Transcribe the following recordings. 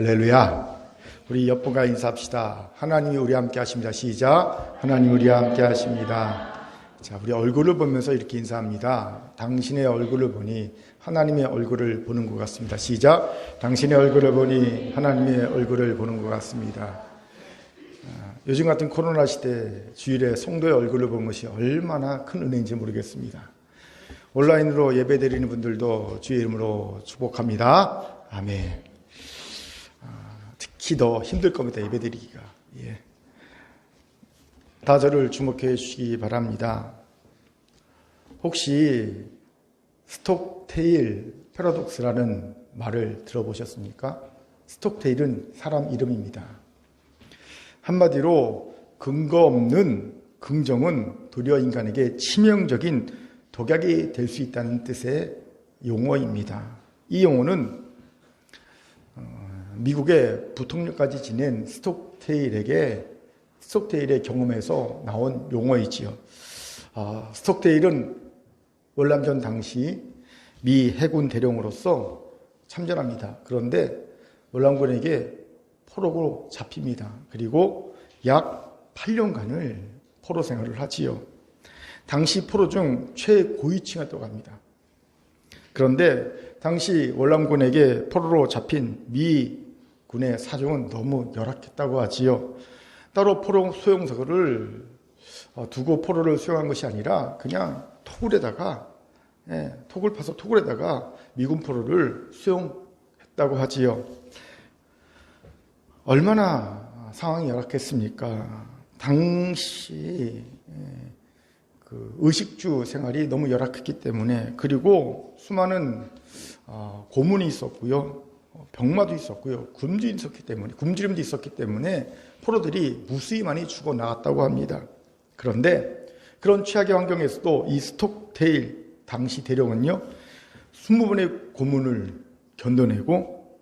할렐루야. 우리 옆분과 인사합시다. 하나님이 우리와 함께 하십니다. 시작. 하나님 우리와 함께 하십니다. 자, 우리 얼굴을 보면서 이렇게 인사합니다. 당신의 얼굴을 보니 하나님의 얼굴을 보는 것 같습니다. 시작. 당신의 얼굴을 보니 하나님의 얼굴을 보는 것 같습니다. 요즘 같은 코로나 시대 주일에 성도의 얼굴을 보는 것이 얼마나 큰 은혜인지 모르겠습니다. 온라인으로 예배 드리는 분들도 주의 이름으로 축복합니다. 아멘. 특히 더 힘들 겁니다. 예배 드리기가. 다 저를 주목해 주시기 바랍니다. 혹시 스톡테일 패러독스라는 말을 들어보셨습니까? 스톡테일은 사람 이름입니다. 한마디로 근거 없는 긍정은 도리어 인간에게 치명적인 독약이 될 수 있다는 뜻의 용어입니다. 이 용어는 미국의 부통령까지 지낸 스톡테일의 경험에서 나온 용어이지요. 스톡테일은 월남전 당시 미 해군 대령으로서 참전합니다. 그런데 월남군에게 포로로 잡힙니다. 그리고 약 8년간을 포로 생활을 하지요. 당시 포로 중 최고위층이었다고 합니다. 그런데 당시 월남군에게 포로로 잡힌 미 군의 사정은 너무 열악했다고 하지요. 따로 포로 수용소를 두고 포로를 수용한 것이 아니라 그냥 톡을 파서 토굴에다가 미군 포로를 수용했다고 하지요. 얼마나 상황이 열악했습니까? 당시 의식주 생활이 너무 열악했기 때문에, 그리고 수많은 고문이 있었고요, 병마도 있었고요, 굶주림도 있었기 때문에 포로들이 무수히 많이 죽어 나갔다고 합니다. 그런데 그런 최악의 환경에서도 이 스톡테일 당시 대령은요, 20번의 고문을 견뎌내고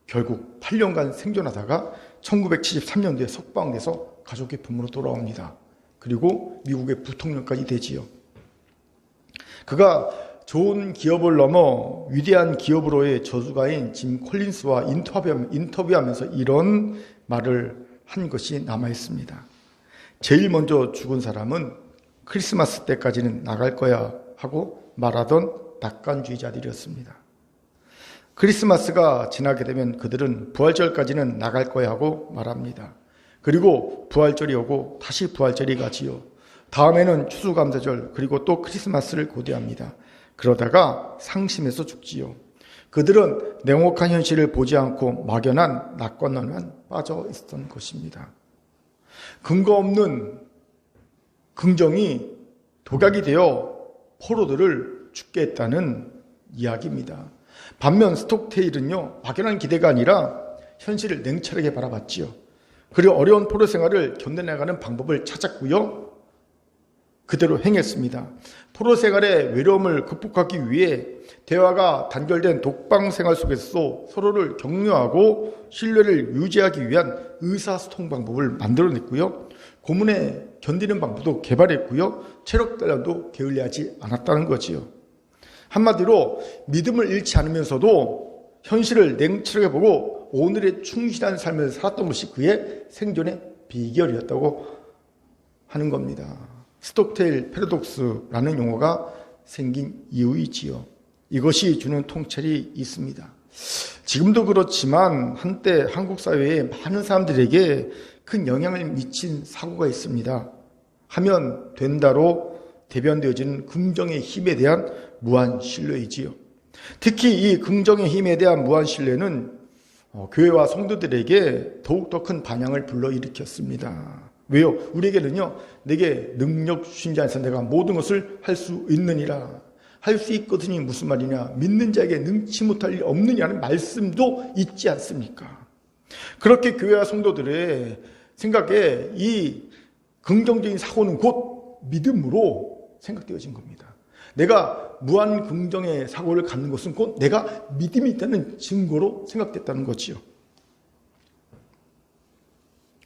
결국 8년간 생존하다가 1973년도에 석방돼서 가족의 품으로 돌아옵니다. 그리고 미국의 부통령까지 되지요. 그가 좋은 기업을 넘어 위대한 기업으로의 저주가인 짐 콜린스와 인터뷰하면서 이런 말을 한 것이 남아있습니다. 제일 먼저 죽은 사람은 크리스마스 때까지는 나갈 거야 하고 말하던 낙관주의자들이었습니다. 크리스마스가 지나게 되면 그들은 부활절까지는 나갈 거야 하고 말합니다. 그리고 부활절이 오고 다시 부활절이 가지요. 다음에는 추수감사절, 그리고 또 크리스마스를 고대합니다. 그러다가 상심해서 죽지요. 그들은 냉혹한 현실을 보지 않고 막연한 낙관론만 빠져 있었던 것입니다. 근거 없는 긍정이 독약이 되어 포로들을 죽게 했다는 이야기입니다. 반면 스톡테일은요, 막연한 기대가 아니라 현실을 냉철하게 바라봤지요. 그리고 어려운 포로 생활을 견뎌나가는 방법을 찾았고요, 그대로 행했습니다. 포로 생활의 외로움을 극복하기 위해 대화가 단절된 독방 생활 속에서 서로를 격려하고 신뢰를 유지하기 위한 의사소통 방법을 만들어냈고요, 고문에 견디는 방법도 개발했고요, 체력 단련도 게을리하지 않았다는 거지요. 한마디로 믿음을 잃지 않으면서도 현실을 냉철하게 보고 오늘의 충실한 삶을 살았던 것이 그의 생존의 비결이었다고 하는 겁니다. 스톡테일 패러독스라는 용어가 생긴 이유이지요. 이것이 주는 통찰이 있습니다. 지금도 그렇지만 한때 한국 사회에 많은 사람들에게 큰 영향을 미친 사고가 있습니다. 하면 된다로 대변되어지는 긍정의 힘에 대한 무한 신뢰이지요. 특히 이 긍정의 힘에 대한 무한 신뢰는 교회와 성도들에게 더욱더 큰 반향을 불러일으켰습니다. 왜요? 우리에게는요, 내게 능력 주신 자 안에서 내가 모든 것을 할 수 있느니라, 할 수 있거든이 무슨 말이냐, 믿는 자에게 능치 못할 일 없느냐는 말씀도 있지 않습니까? 그렇게 교회와 성도들의 생각에 이 긍정적인 사고는 곧 믿음으로 생각되어진 겁니다. 내가 무한 긍정의 사고를 갖는 것은 곧 내가 믿음이 있다는 증거로 생각됐다는 거지요.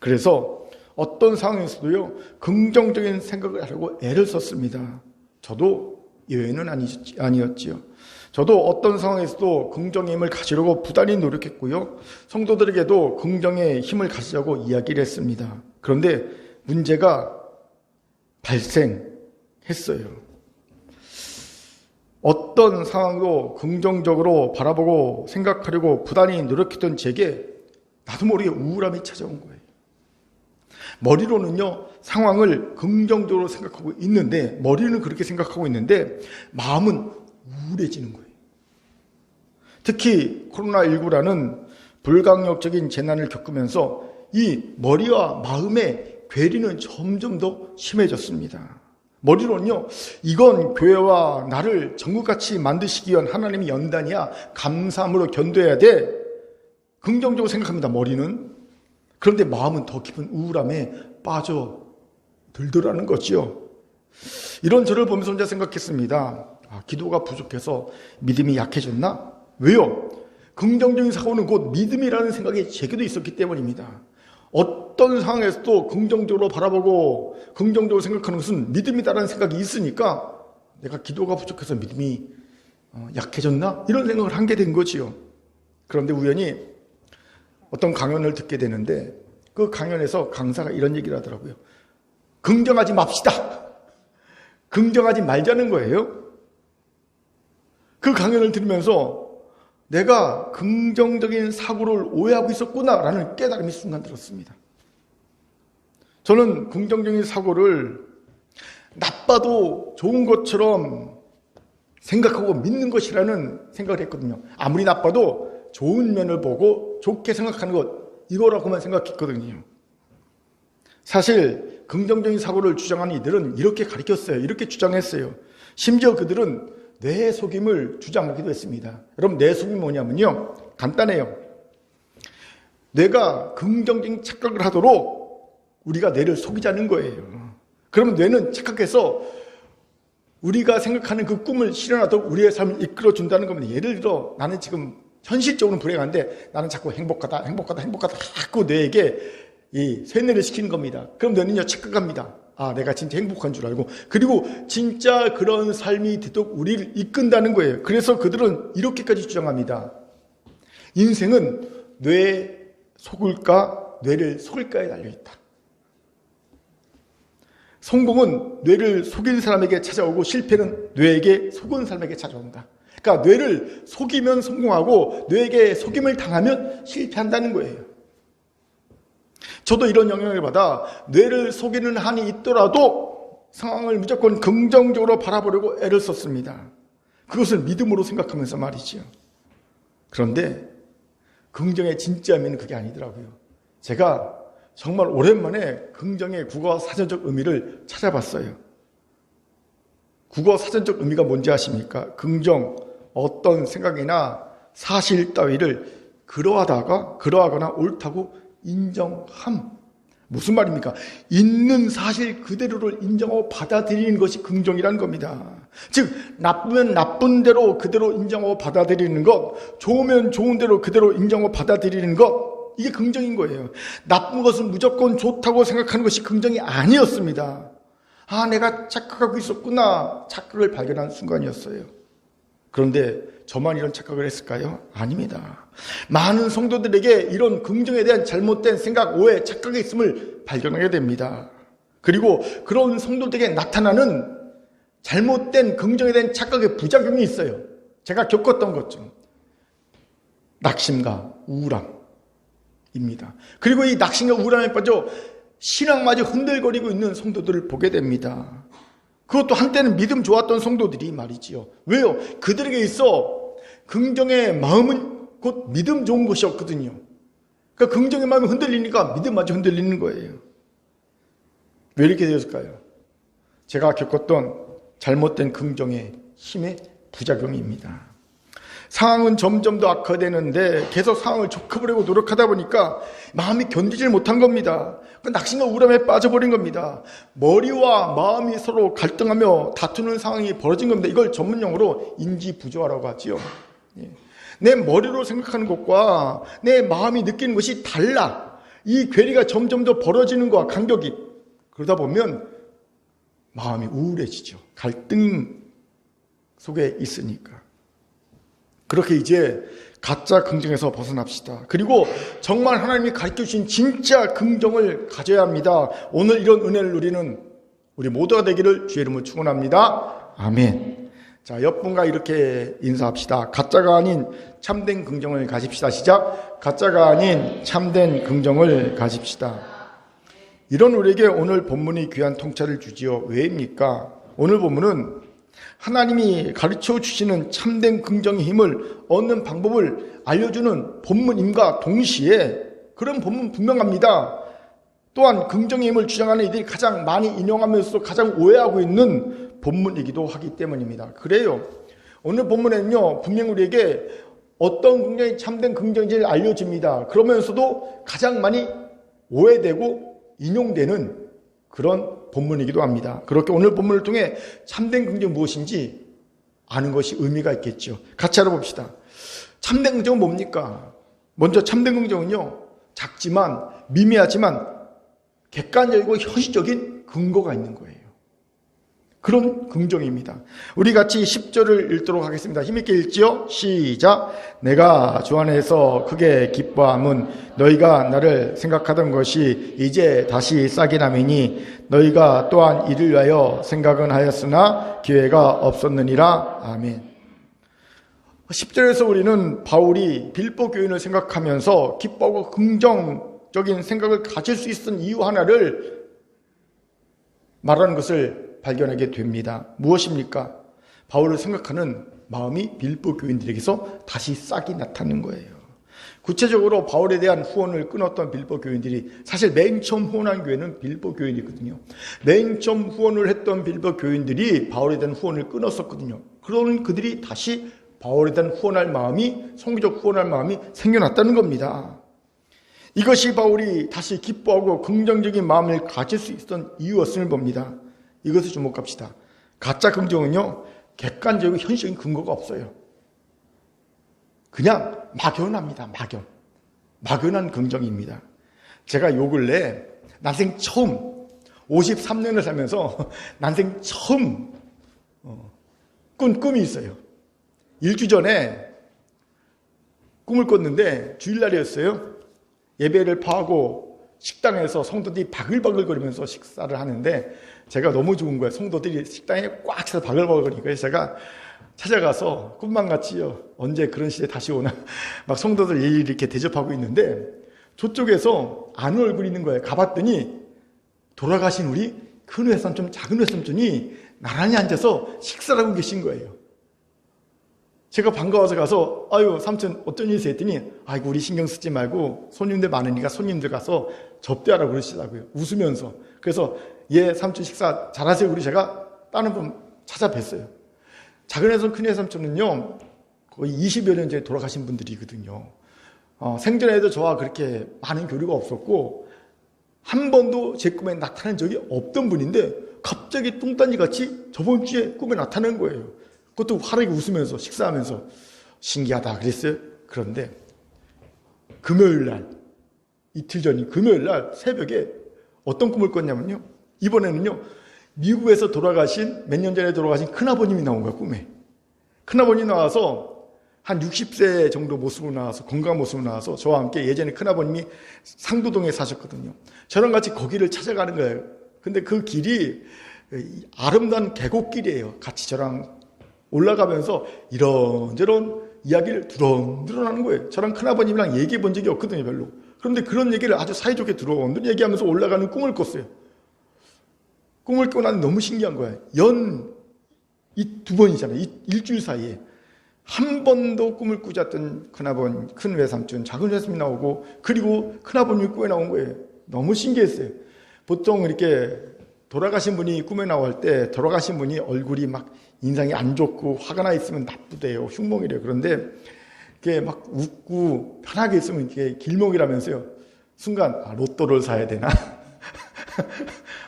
그래서 어떤 상황에서도요, 긍정적인 생각을 하려고 애를 썼습니다. 저도 예외는 아니었지요. 저도 어떤 상황에서도 긍정의 힘을 가지려고 부단히 노력했고요. 성도들에게도 긍정의 힘을 가지자고 이야기를 했습니다. 그런데 문제가 발생했어요. 어떤 상황도 긍정적으로 바라보고 생각하려고 부단히 노력했던 제게 나도 모르게 우울함이 찾아온 거예요. 머리로는요, 상황을 긍정적으로 생각하고 있는데, 머리는 그렇게 생각하고 있는데 마음은 우울해지는 거예요. 특히 코로나19라는 불강력적인 재난을 겪으면서 이 머리와 마음의 괴리는 점점 더 심해졌습니다. 머리로는요, 이건 교회와 나를 전국같이 만드시기 위한 하나님의 연단이야, 감사함으로 견뎌야 돼, 긍정적으로 생각합니다, 머리는. 그런데 마음은 더 깊은 우울함에 빠져들더라는 거지요. 이런 저를 보면서 혼자 생각했습니다. 기도가 부족해서 믿음이 약해졌나? 왜요? 긍정적인 사고는 곧 믿음이라는 생각이 제게도 있었기 때문입니다. 어떤 상황에서도 긍정적으로 바라보고 긍정적으로 생각하는 것은 믿음이다라는 생각이 있으니까 내가 기도가 부족해서 믿음이 약해졌나? 이런 생각을 하게 된 거지요. 그런데 우연히 어떤 강연을 듣게 되는데 그 강연에서 강사가 이런 얘기를 하더라고요. 긍정하지 맙시다. 긍정하지 말자는 거예요. 그 강연을 들으면서 내가 긍정적인 사고를 오해하고 있었구나라는 깨달음이 순간 들었습니다. 저는 긍정적인 사고를 나빠도 좋은 것처럼 생각하고 믿는 것이라는 생각을 했거든요. 아무리 나빠도 좋은 면을 보고 좋게 생각하는 것, 이거라고만 생각했거든요. 사실 긍정적인 사고를 주장하는 이들은 이렇게 가르쳤어요. 이렇게 주장했어요. 심지어 그들은 뇌 속임을 주장하기도 했습니다. 여러분, 뇌 속임이 뭐냐면요, 간단해요. 뇌가 긍정적인 착각을 하도록 우리가 뇌를 속이자는 거예요. 그러면 뇌는 착각해서 우리가 생각하는 그 꿈을 실현하도록 우리의 삶을 이끌어준다는 겁니다. 예를 들어 나는 지금 현실적으로는 불행한데 나는 자꾸 행복하다 자꾸 뇌에게 이 세뇌를 시키는 겁니다. 그럼 뇌는요, 착각합니다. 내가 진짜 행복한 줄 알고, 그리고 진짜 그런 삶이 되도록 우리를 이끈다는 거예요. 그래서 그들은 이렇게까지 주장합니다. 인생은 뇌 속을까 뇌를 속일까에 달려있다. 성공은 뇌를 속인 사람에게 찾아오고 실패는 뇌에게 속은 사람에게 찾아온다. 그러니까 뇌를 속이면 성공하고 뇌에게 속임을 당하면 실패한다는 거예요. 저도 이런 영향을 받아 뇌를 속이는 한이 있더라도 상황을 무조건 긍정적으로 바라보려고 애를 썼습니다. 그것을 믿음으로 생각하면서 말이죠. 그런데 긍정의 진짜 의미는 그게 아니더라고요. 제가 정말 오랜만에 긍정의 국어 사전적 의미를 찾아봤어요. 국어 사전적 의미가 뭔지 아십니까? 긍정, 어떤 생각이나 사실 따위를 그러하거나 옳다고 인정함. 무슨 말입니까? 있는 사실 그대로를 인정하고 받아들이는 것이 긍정이라는 겁니다. 즉, 나쁘면 나쁜 대로 그대로 인정하고 받아들이는 것, 좋으면 좋은 대로 그대로 인정하고 받아들이는 것, 이게 긍정인 거예요. 나쁜 것은 무조건 좋다고 생각하는 것이 긍정이 아니었습니다. 내가 착각하고 있었구나, 착각을 발견한 순간이었어요. 그런데 저만 이런 착각을 했을까요? 아닙니다. 많은 성도들에게 이런 긍정에 대한 잘못된 생각, 오해, 착각이 있음을 발견하게 됩니다. 그리고 그런 성도들에게 나타나는 잘못된 긍정에 대한 착각의 부작용이 있어요. 제가 겪었던 것처럼 낙심과 우울함입니다. 그리고 이 낙심과 우울함에 빠져 신앙마저 흔들거리고 있는 성도들을 보게 됩니다. 그것도 한때는 믿음 좋았던 성도들이 말이지요. 왜요? 그들에게 있어 긍정의 마음은 곧 믿음 좋은 것이었거든요. 그러니까 긍정의 마음이 흔들리니까 믿음마저 흔들리는 거예요. 왜 이렇게 되었을까요? 제가 겪었던 잘못된 긍정의 힘의 부작용입니다. 상황은 점점 더 악화되는데 계속 상황을 좁혀보려고 노력하다 보니까 마음이 견디질 못한 겁니다. 낙심과 우울함에 빠져버린 겁니다. 머리와 마음이 서로 갈등하며 다투는 상황이 벌어진 겁니다. 이걸 전문용어로 인지부조화라고 하지요. 내 머리로 생각하는 것과 내 마음이 느끼는 것이 달라. 이 괴리가 점점 더 벌어지는 것과 간격이, 그러다 보면 마음이 우울해지죠. 갈등 속에 있으니까. 그렇게 이제 가짜 긍정에서 벗어납시다. 그리고 정말 하나님이 가르쳐 주신 진짜 긍정을 가져야 합니다. 오늘 이런 은혜를 누리는 우리 모두가 되기를 주의 이름으로 축원합니다. 아멘. 자, 옆분과 이렇게 인사합시다. 가짜가 아닌 참된 긍정을 가집시다. 시작. 가짜가 아닌 참된 긍정을 가집시다. 이런 우리에게 오늘 본문이 귀한 통찰을 주지요. 왜입니까? 오늘 본문은 하나님이 가르쳐 주시는 참된 긍정의 힘을 얻는 방법을 알려주는 본문임과 동시에 그런 본문 분명합니다. 또한 긍정의 힘을 주장하는 이들이 가장 많이 인용하면서 가장 오해하고 있는 본문이기도 하기 때문입니다. 그래요. 오늘 본문에는요, 분명 우리에게 어떤 긍정이 참된 긍정인지를 알려줍니다. 그러면서도 가장 많이 오해되고 인용되는 그런 본문이기도 합니다. 그렇게 오늘 본문을 통해 참된 긍정이 무엇인지 아는 것이 의미가 있겠죠. 같이 알아봅시다. 참된 긍정은 뭡니까? 먼저 참된 긍정은요, 작지만 미미하지만 객관적이고 현실적인 근거가 있는 거예요. 그런 긍정입니다. 우리 같이 10절을 읽도록 하겠습니다. 힘있게 읽지요? 시작. 내가 주 안에서 크게 기뻐함은 너희가 나를 생각하던 것이 이제 다시 싹이 나매니 너희가 또한 이를 위하여 생각은 하였으나 기회가 없었느니라. 아멘. 10절에서 우리는 바울이 빌보 교인을 생각하면서 기뻐하고 긍정적인 생각을 가질 수 있었던 이유 하나를 말하는 것을 발견하게 됩니다. 무엇입니까? 바울을 생각하는 마음이 빌보 교인들에게서 다시 싹이 나타나는 거예요. 구체적으로 바울에 대한 후원을 끊었던 빌보 교인들이 사실 맨 처음 후원한 교회는 빌보 교인이거든요. 맨 처음 후원을 했던 빌보 교인들이 바울에 대한 후원을 끊었었거든요. 그러는 그들이 다시 바울에 대한 후원할 마음이, 성교적 후원할 마음이 생겨났다는 겁니다. 이것이 바울이 다시 기뻐하고 긍정적인 마음을 가질 수 있었던 이유였음을 봅니다. 이것을 주목합시다. 가짜 긍정은요, 객관적이고 현실적인 근거가 없어요. 그냥 막연합니다. 막연한 긍정입니다. 제가 요 근래 난생 처음 53년을 살면서 난생 처음 꾼 꿈이 있어요. 일주 전에 꿈을 꿨는데 주일날이었어요. 예배를 파하고 식당에서 성도들이 바글바글거리면서 식사를 하는데 제가 너무 좋은 거예요. 성도들이 식당에 꽉 차서 바글바글거리니까. 그래서 제가 찾아가서 꿈만 같지요. 언제 그런 시대 다시 오나. 막 성도들 이렇게 대접하고 있는데 저쪽에서 아는 얼굴이 있는 거예요. 가봤더니 돌아가신 우리 큰 외삼촌, 작은 외삼촌이 나란히 앉아서 식사를 하고 계신 거예요. 제가 반가워서 가서 아유 삼촌 어쩐 일이세요 했더니 아이고 우리 신경 쓰지 말고 손님들 많으니까 손님들 가서 접대하라고 그러시더라고요. 웃으면서. 그래서 예 삼촌 식사 잘하세요. 우리 제가 다른 분 찾아뵀어요. 작은 외삼촌 큰 외삼촌은요 거의 20여 년 전에 돌아가신 분들이거든요. 생전에도 저와 그렇게 많은 교류가 없었고 한 번도 제 꿈에 나타난 적이 없던 분인데 갑자기 뚱딴지같이 저번 주에 꿈에 나타난 거예요. 그것도 화르게 웃으면서 식사하면서 신기하다 그랬어요. 그런데 금요일날 이틀 전인 금요일날 새벽에 어떤 꿈을 꿨냐면요. 이번에는요. 미국에서 돌아가신 몇 년 전에 돌아가신 큰아버님이 나온 거야 꿈에. 큰아버님이 나와서 한 60세 정도 모습으로 나와서 건강한 모습으로 나와서 저와 함께 예전에 큰아버님이 상도동에 사셨거든요. 저랑 같이 거기를 찾아가는 거예요. 근데 그 길이 아름다운 계곡길이에요. 같이 저랑 올라가면서 이런저런 이야기를 두런두런 하는 거예요. 저랑 큰아버님이랑 얘기해 본 적이 없거든요, 별로. 그런데 그런 얘기를 아주 사이좋게 두런두런 얘기하면서 올라가는 꿈을 꿨어요. 꿈을 꾸고 나는 너무 신기한 거예요. 이 두 번이잖아요. 이 일주일 사이에. 한 번도 꿈을 꾸지 않던 큰아버님, 큰 외삼촌, 작은 외삼촌이 나오고 그리고 큰아버님이 꿈에 나온 거예요. 너무 신기했어요. 보통 이렇게 돌아가신 분이 꿈에 나올 때 돌아가신 분이 얼굴이 막 인상이 안 좋고 화가 나 있으면 나쁘대요. 흉몽이래요. 그런데 이렇게 막 웃고 편하게 있으면 이렇게 길몽이라면서요. 순간 로또를 사야 되나?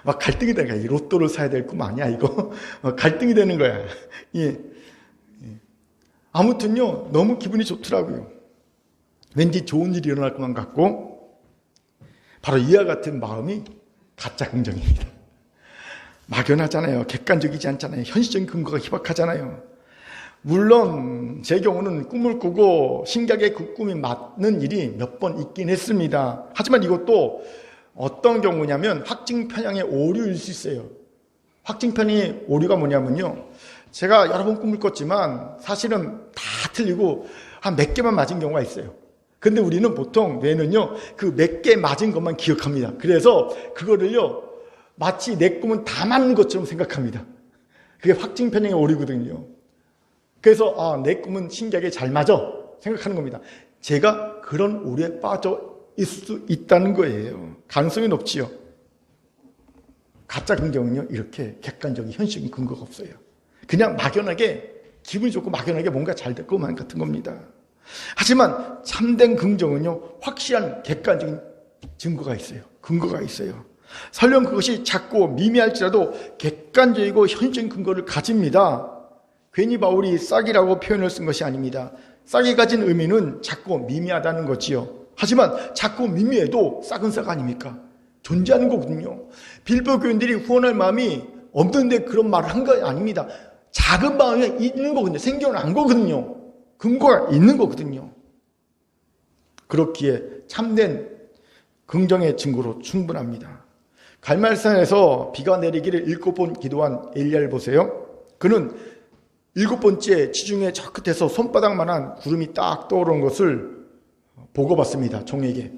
막 갈등이 되는 거야. 이 로또를 사야 될 꿈 아니야 이거? 갈등이 되는 거야. 예. 아무튼요 너무 기분이 좋더라고요. 왠지 좋은 일이 일어날 것만 같고 바로 이와 같은 마음이 가짜 긍정입니다. 막연하잖아요. 객관적이지 않잖아요. 현실적인 근거가 희박하잖아요. 물론 제 경우는 꿈을 꾸고 신기하게 그 꿈이 맞는 일이 몇 번 있긴 했습니다. 하지만 이것도 어떤 경우냐면 확증 편향의 오류일 수 있어요. 확증 편향의 오류가 뭐냐면요, 제가 여러 번 꿈을 꿨지만 사실은 다 틀리고 한 몇 개만 맞은 경우가 있어요. 근데 우리는 보통 뇌는요, 그 몇 개 맞은 것만 기억합니다. 그래서 그거를요, 마치 내 꿈은 다 맞는 것처럼 생각합니다. 그게 확증 편향의 오류거든요. 그래서 내 꿈은 신기하게 잘 맞아 생각하는 겁니다. 제가 그런 오류에 빠져 있을 수 있다는 거예요. 가능성이 높지요. 가짜 긍정은요, 이렇게 객관적인 현실적인 근거가 없어요. 그냥 막연하게, 기분이 좋고 막연하게 뭔가 잘 될 것만 같은 겁니다. 하지만 참된 긍정은요, 확실한 객관적인 증거가 있어요. 근거가 있어요. 설령 그것이 작고 미미할지라도 객관적이고 현실적인 근거를 가집니다. 괜히 바울이 싹이라고 표현을 쓴 것이 아닙니다. 싹이 가진 의미는 작고 미미하다는 거지요. 하지만 작고 미미해도 싹은 싹 아닙니까? 존재하는 거거든요. 빌보 교인들이 후원할 마음이 없는데 그런 말을 한 거 아닙니다. 작은 마음이 있는 거거든요. 생겨난 거거든요. 근거가 있는 거거든요. 그렇기에 참된 긍정의 증거로 충분합니다. 갈멜산에서 비가 내리기를 7번 기도한 엘리야를 보세요. 그는 7번째 지중해 저 끝에서 손바닥만한 구름이 딱 떠오르는 것을 보고 봤습니다. 종에게.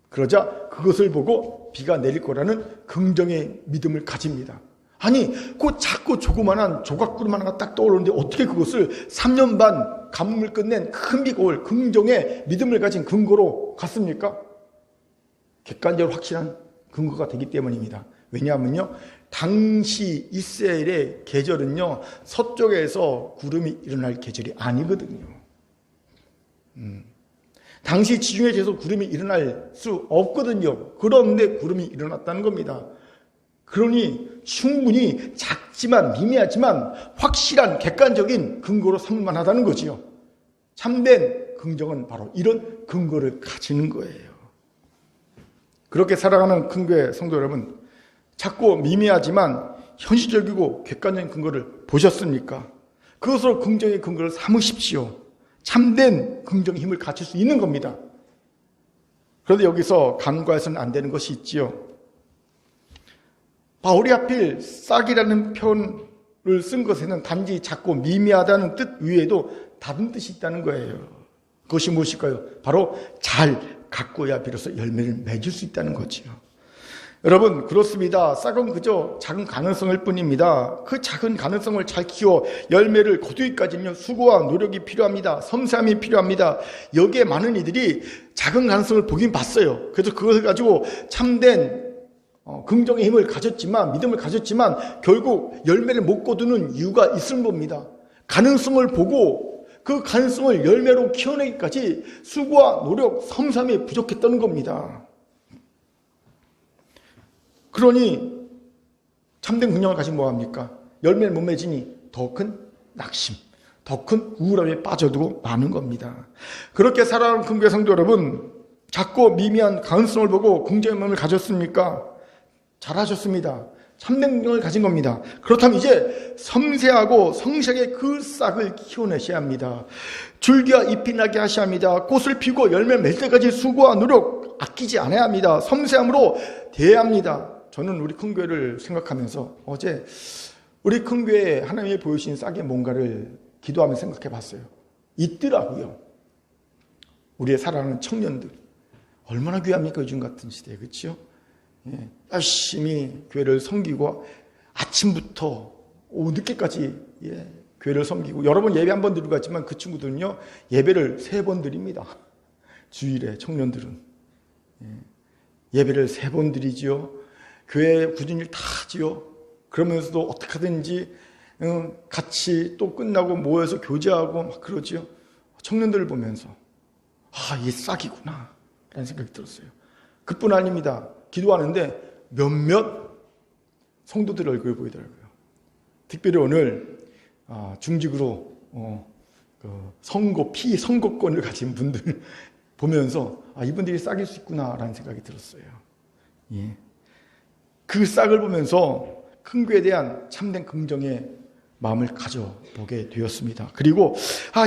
그러자 그것을 보고 비가 내릴 거라는 긍정의 믿음을 가집니다. 아니, 그 작고 조그만한 조각구름 하나가 딱 떠오르는데 어떻게 그것을 3년 반 가뭄을 끝낸 큰 비가 올 긍정의 믿음을 가진 근거로 갔습니까? 객관적으로 확실한 근거가 되기 때문입니다. 왜냐하면요, 당시 이스라엘의 계절은요, 서쪽에서 구름이 일어날 계절이 아니거든요. 당시 지중해에서 구름이 일어날 수 없거든요. 그런데 구름이 일어났다는 겁니다. 그러니 충분히 작지만 미미하지만 확실한 객관적인 근거로 삼을만 하다는 거지요. 참된 긍정은 바로 이런 근거를 가지는 거예요. 그렇게 살아가는 큰교회 성도 여러분, 작고 미미하지만 현실적이고 객관적인 근거를 보셨습니까? 그것으로 긍정의 근거를 삼으십시오. 참된 긍정의 힘을 가질 수 있는 겁니다. 그런데 여기서 간과해서는 안 되는 것이 있지요. 바울이 하필 싹이라는 표현을 쓴 것에는 단지 작고 미미하다는 뜻 외에도 다른 뜻이 있다는 거예요. 그것이 무엇일까요? 바로 잘 가꿔야 비로소 열매를 맺을 수 있다는 거지요. 여러분, 그렇습니다. 싹은 그저 작은 가능성일 뿐입니다. 그 작은 가능성을 잘 키워 열매를 거두기까지는요, 수고와 노력이 필요합니다. 섬세함이 필요합니다. 여기에 많은 이들이 작은 가능성을 보긴 봤어요. 그래서 그것을 가지고 참된 긍정의 힘을 가졌지만, 믿음을 가졌지만 결국 열매를 못 거두는 이유가 있을 겁니다. 가능성을 보고 그 가능성을 열매로 키워내기까지 수고와 노력, 섬삼이 부족했다는 겁니다. 그러니 참된 긍정을 가지면 뭐합니까? 열매를 못 맺으니 더 큰 낙심, 더 큰 우울함에 빠져두고 마는 겁니다. 그렇게 살아가는 큰교회 성도 여러분, 작고 미미한 가능성을 보고 긍정의 마음을 가졌습니까? 잘하셨습니다. 참된 긍정을 가진 겁니다. 그렇다면 이제 섬세하고 성실하게 그 싹을 키워내셔야 합니다. 줄기와 잎이 나게 하셔야 합니다. 꽃을 피우고 열매를 맺을 때까지 수고와 노력 아끼지 않아야 합니다. 섬세함으로 대해야 합니다. 저는 우리 큰교회를 생각하면서 어제 우리 큰교회에 하나님이 보여주신 싹의 뭔가를 기도하면서 생각해 봤어요. 있더라고요. 우리의 사랑하는 청년들. 얼마나 귀합니까? 요즘 같은 시대에. 그렇죠? 예, 열심히 교회를 섬기고 아침부터 오후 늦게까지 교회를 섬기고 여러 번 예배 한 번 드리고 갔지만 그 친구들은요, 예배를 3번 드립니다. 주일에 청년들은 예배를 3번 드리지요. 교회 굳은 일 다 하지요. 그러면서도 어떻게 하든지 같이 또 끝나고 모여서 교제하고 막 그러지요. 청년들을 보면서 이 싹이구나 라는 생각이 들었어요. 그뿐 아닙니다. 기도하는데 몇몇 성도들 얼굴을 보이더라고요. 특별히 오늘 중직으로 선거권을 가진 분들 보면서 이분들이 싹일 수 있구나라는 생각이 들었어요. 예. 그 싹을 보면서 큰 교회에 대한 참된 긍정의 마음을 가져보게 되었습니다. 그리고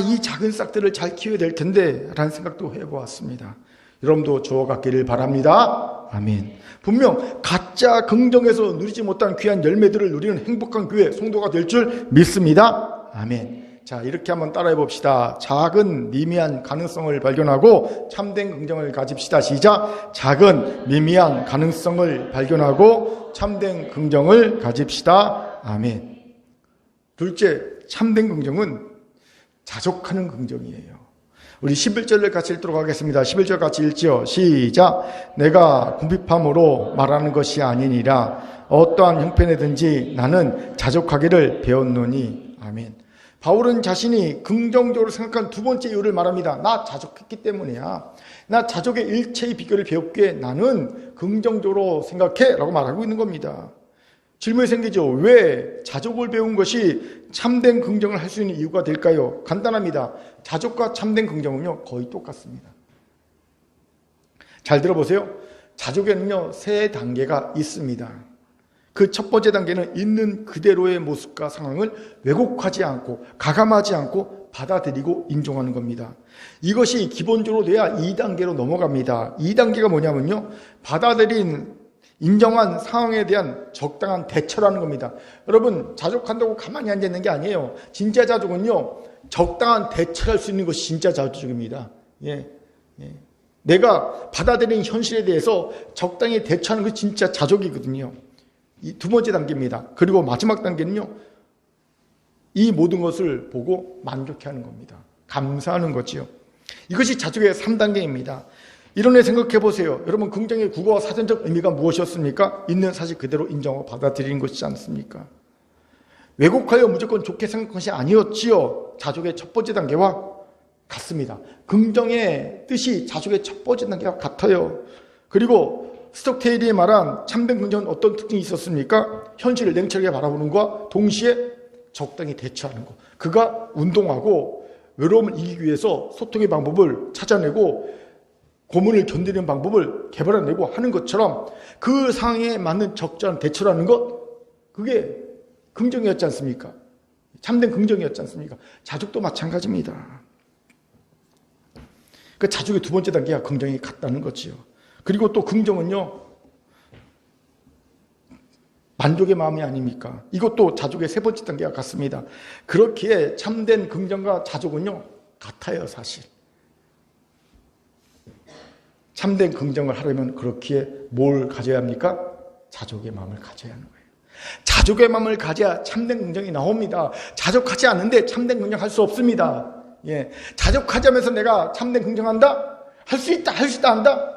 이 작은 싹들을 잘 키워야 될 텐데 라는 생각도 해보았습니다. 여러분도 저와 같기를 바랍니다. 아멘. 분명 가짜 긍정에서 누리지 못한 귀한 열매들을 누리는 행복한 교회 성도가 될 줄 믿습니다. 아멘. 자, 이렇게 한번 따라해 봅시다. 작은 미미한 가능성을 발견하고 참된 긍정을 가집시다. 시작. 작은 미미한 가능성을 발견하고 참된 긍정을 가집시다. 아멘. 둘째, 참된 긍정은 자족하는 긍정이에요. 우리 11절을 같이 읽도록 하겠습니다. 11절 같이 읽지요. 시작. 내가 궁핍함으로 말하는 것이 아니니라. 어떠한 형편이든지 나는 자족하기를 배웠노니. 아멘. 바울은 자신이 긍정적으로 생각한 두 번째 이유를 말합니다. 나 자족했기 때문이야. 나 자족의 일체의 비결을 배웠기에 나는 긍정적으로 생각해 라고 말하고 있는 겁니다. 질문이 생기죠. 왜 자족을 배운 것이 참된 긍정을 할 수 있는 이유가 될까요? 간단합니다. 자족과 참된 긍정은요, 거의 똑같습니다. 잘 들어보세요. 자족에는요, 세 단계가 있습니다. 그 첫 번째 단계는 있는 그대로의 모습과 상황을 왜곡하지 않고 가감하지 않고 받아들이고 인정하는 겁니다. 이것이 기본적으로 돼야 2단계로 넘어갑니다. 2단계가 뭐냐면요, 받아들인 인정한 상황에 대한 적당한 대처라는 겁니다. 여러분, 자족한다고 가만히 앉아있는 게 아니에요. 진짜 자족은요, 적당한 대처를 할 수 있는 것이 진짜 자족입니다. 내가 받아들인 현실에 대해서 적당히 대처하는 것이 진짜 자족이거든요. 이 두 번째 단계입니다. 그리고 마지막 단계는요, 이 모든 것을 보고 만족해하는 겁니다. 감사하는 거지요. 이것이 자족의 3단계입니다. 이론에 생각해 보세요. 여러분, 긍정의 국어와 사전적 의미가 무엇이었습니까? 있는 사실 그대로 인정하고 받아들이는 것이지 않습니까? 왜곡하여 무조건 좋게 생각한 것이 아니었지요. 자족의 첫 번째 단계와 같습니다. 긍정의 뜻이 자족의 첫 번째 단계와 같아요. 그리고 스톡테일이 말한 참된 긍정은 어떤 특징이 있었습니까? 현실을 냉철하게 바라보는 것과 동시에 적당히 대처하는 것. 그가 운동하고 외로움을 이기기 위해서 소통의 방법을 찾아내고 고문을 견디는 방법을 개발해내고 하는 것처럼 그 상황에 맞는 적절한 대처라는 것, 그게 긍정이었지 않습니까? 참된 긍정이었지 않습니까? 자족도 마찬가지입니다. 그 자족의 두 번째 단계가 긍정이 같다는 거지요. 그리고 또 긍정은요, 만족의 마음이 아닙니까? 이것도 자족의 세 번째 단계가 같습니다. 그렇기에 참된 긍정과 자족은요, 같아요, 사실. 참된 긍정을 하려면 그렇기에 뭘 가져야 합니까? 자족의 마음을 가져야 하는 거예요. 자족의 마음을 가져야 참된 긍정이 나옵니다. 자족하지 않는데 참된 긍정 할 수 없습니다. 자족하자면서 내가 참된 긍정한다? 할 수 있다, 할 수 있다 한다?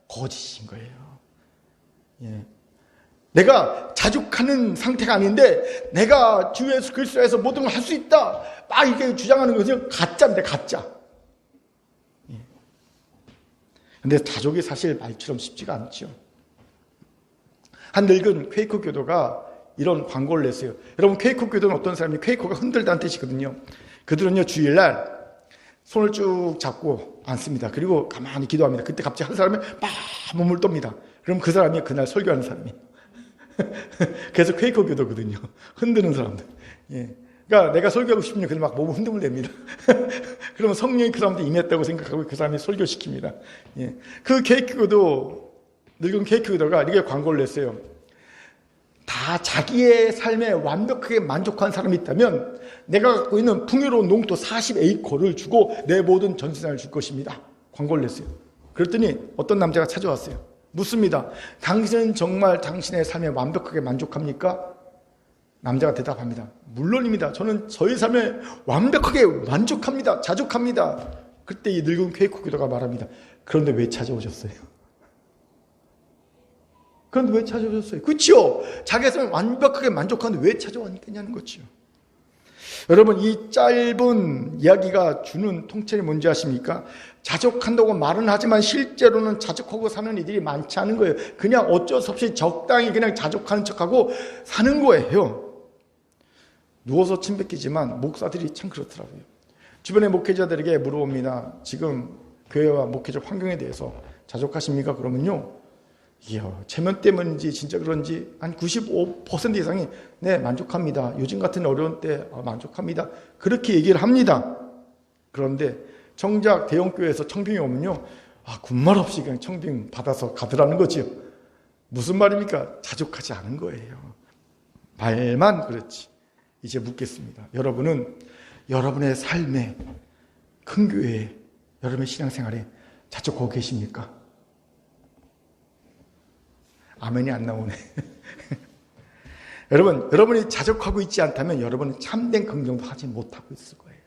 거짓인 거예요. 내가 자족하는 상태가 아닌데 내가 주 예수 그리스도에서 모든 걸 할 수 있다, 막 이렇게 주장하는 것은 가짜입니다. 가짜. 근데 자족이 사실 말처럼 쉽지가 않죠. 한 늙은 퀘이커 교도가 이런 광고를 냈어요. 여러분, 퀘이커 교도는 어떤 사람이, 퀘이커가 흔들다는 뜻이거든요. 그들은요, 주일날 손을 쭉 잡고 앉습니다. 그리고 가만히 기도합니다. 그때 갑자기 한 사람이 막 몸을 떱니다. 그럼 그 사람이 그날 설교하는 사람이에요. 그래서 퀘이커 교도거든요. 흔드는 사람들. 그러니까 내가 설교하고 싶으면 그들 막 몸을 흔들면 됩니다. 그러면 성령이 그 사람한테 임했다고 생각하고 그 사람이 설교시킵니다. 그 퀘이커 교도, 늙은 퀘이커 교도가 이렇게 광고를 냈어요. 다 자기의 삶에 완벽하게 만족한 사람이 있다면 내가 갖고 있는 풍요로운 농토 40에이커를 주고 내 모든 전세산을 줄 것입니다. 광고를 냈어요. 그랬더니 어떤 남자가 찾아왔어요. 묻습니다. 당신은 정말 당신의 삶에 완벽하게 만족합니까? 남자가 대답합니다. 물론입니다. 저는 저의 삶에 완벽하게 만족합니다. 자족합니다. 그때 이 늙은 퀘이커 교도가 말합니다. 그런데 왜 찾아오셨어요? 그런데 왜 찾아오셨어요? 그렇죠? 자기 삶에 완벽하게 만족하는데 왜 찾아왔겠냐는 거죠. 여러분, 이 짧은 이야기가 주는 통찰이 뭔지 아십니까? 자족한다고 말은 하지만 실제로는 자족하고 사는 이들이 많지 않은 거예요. 그냥 어쩔 수 없이 적당히 그냥 자족하는 척하고 사는 거예요. 누워서 침 뱉기지만 목사들이 참 그렇더라고요. 주변의 목회자들에게 물어봅니다. 지금 교회와 목회적 환경에 대해서 자족하십니까? 그러면요, 이야, 체면 때문인지 진짜 그런지 한 95% 이상이 네, 만족합니다. 요즘 같은 어려운 때 만족합니다. 그렇게 얘기를 합니다. 그런데 정작 대형교회에서 청빙이 오면요, 군말 없이 그냥 청빙 받아서 가더라는 거지요. 무슨 말입니까? 자족하지 않은 거예요. 말만 그렇지. 이제 묻겠습니다. 여러분은 여러분의 삶에, 큰 교회에, 여러분의 신앙생활에 자족하고 계십니까? 아멘이 안 나오네. 여러분이 자족하고 있지 않다면 여러분은 참된 긍정도 하지 못하고 있을 거예요.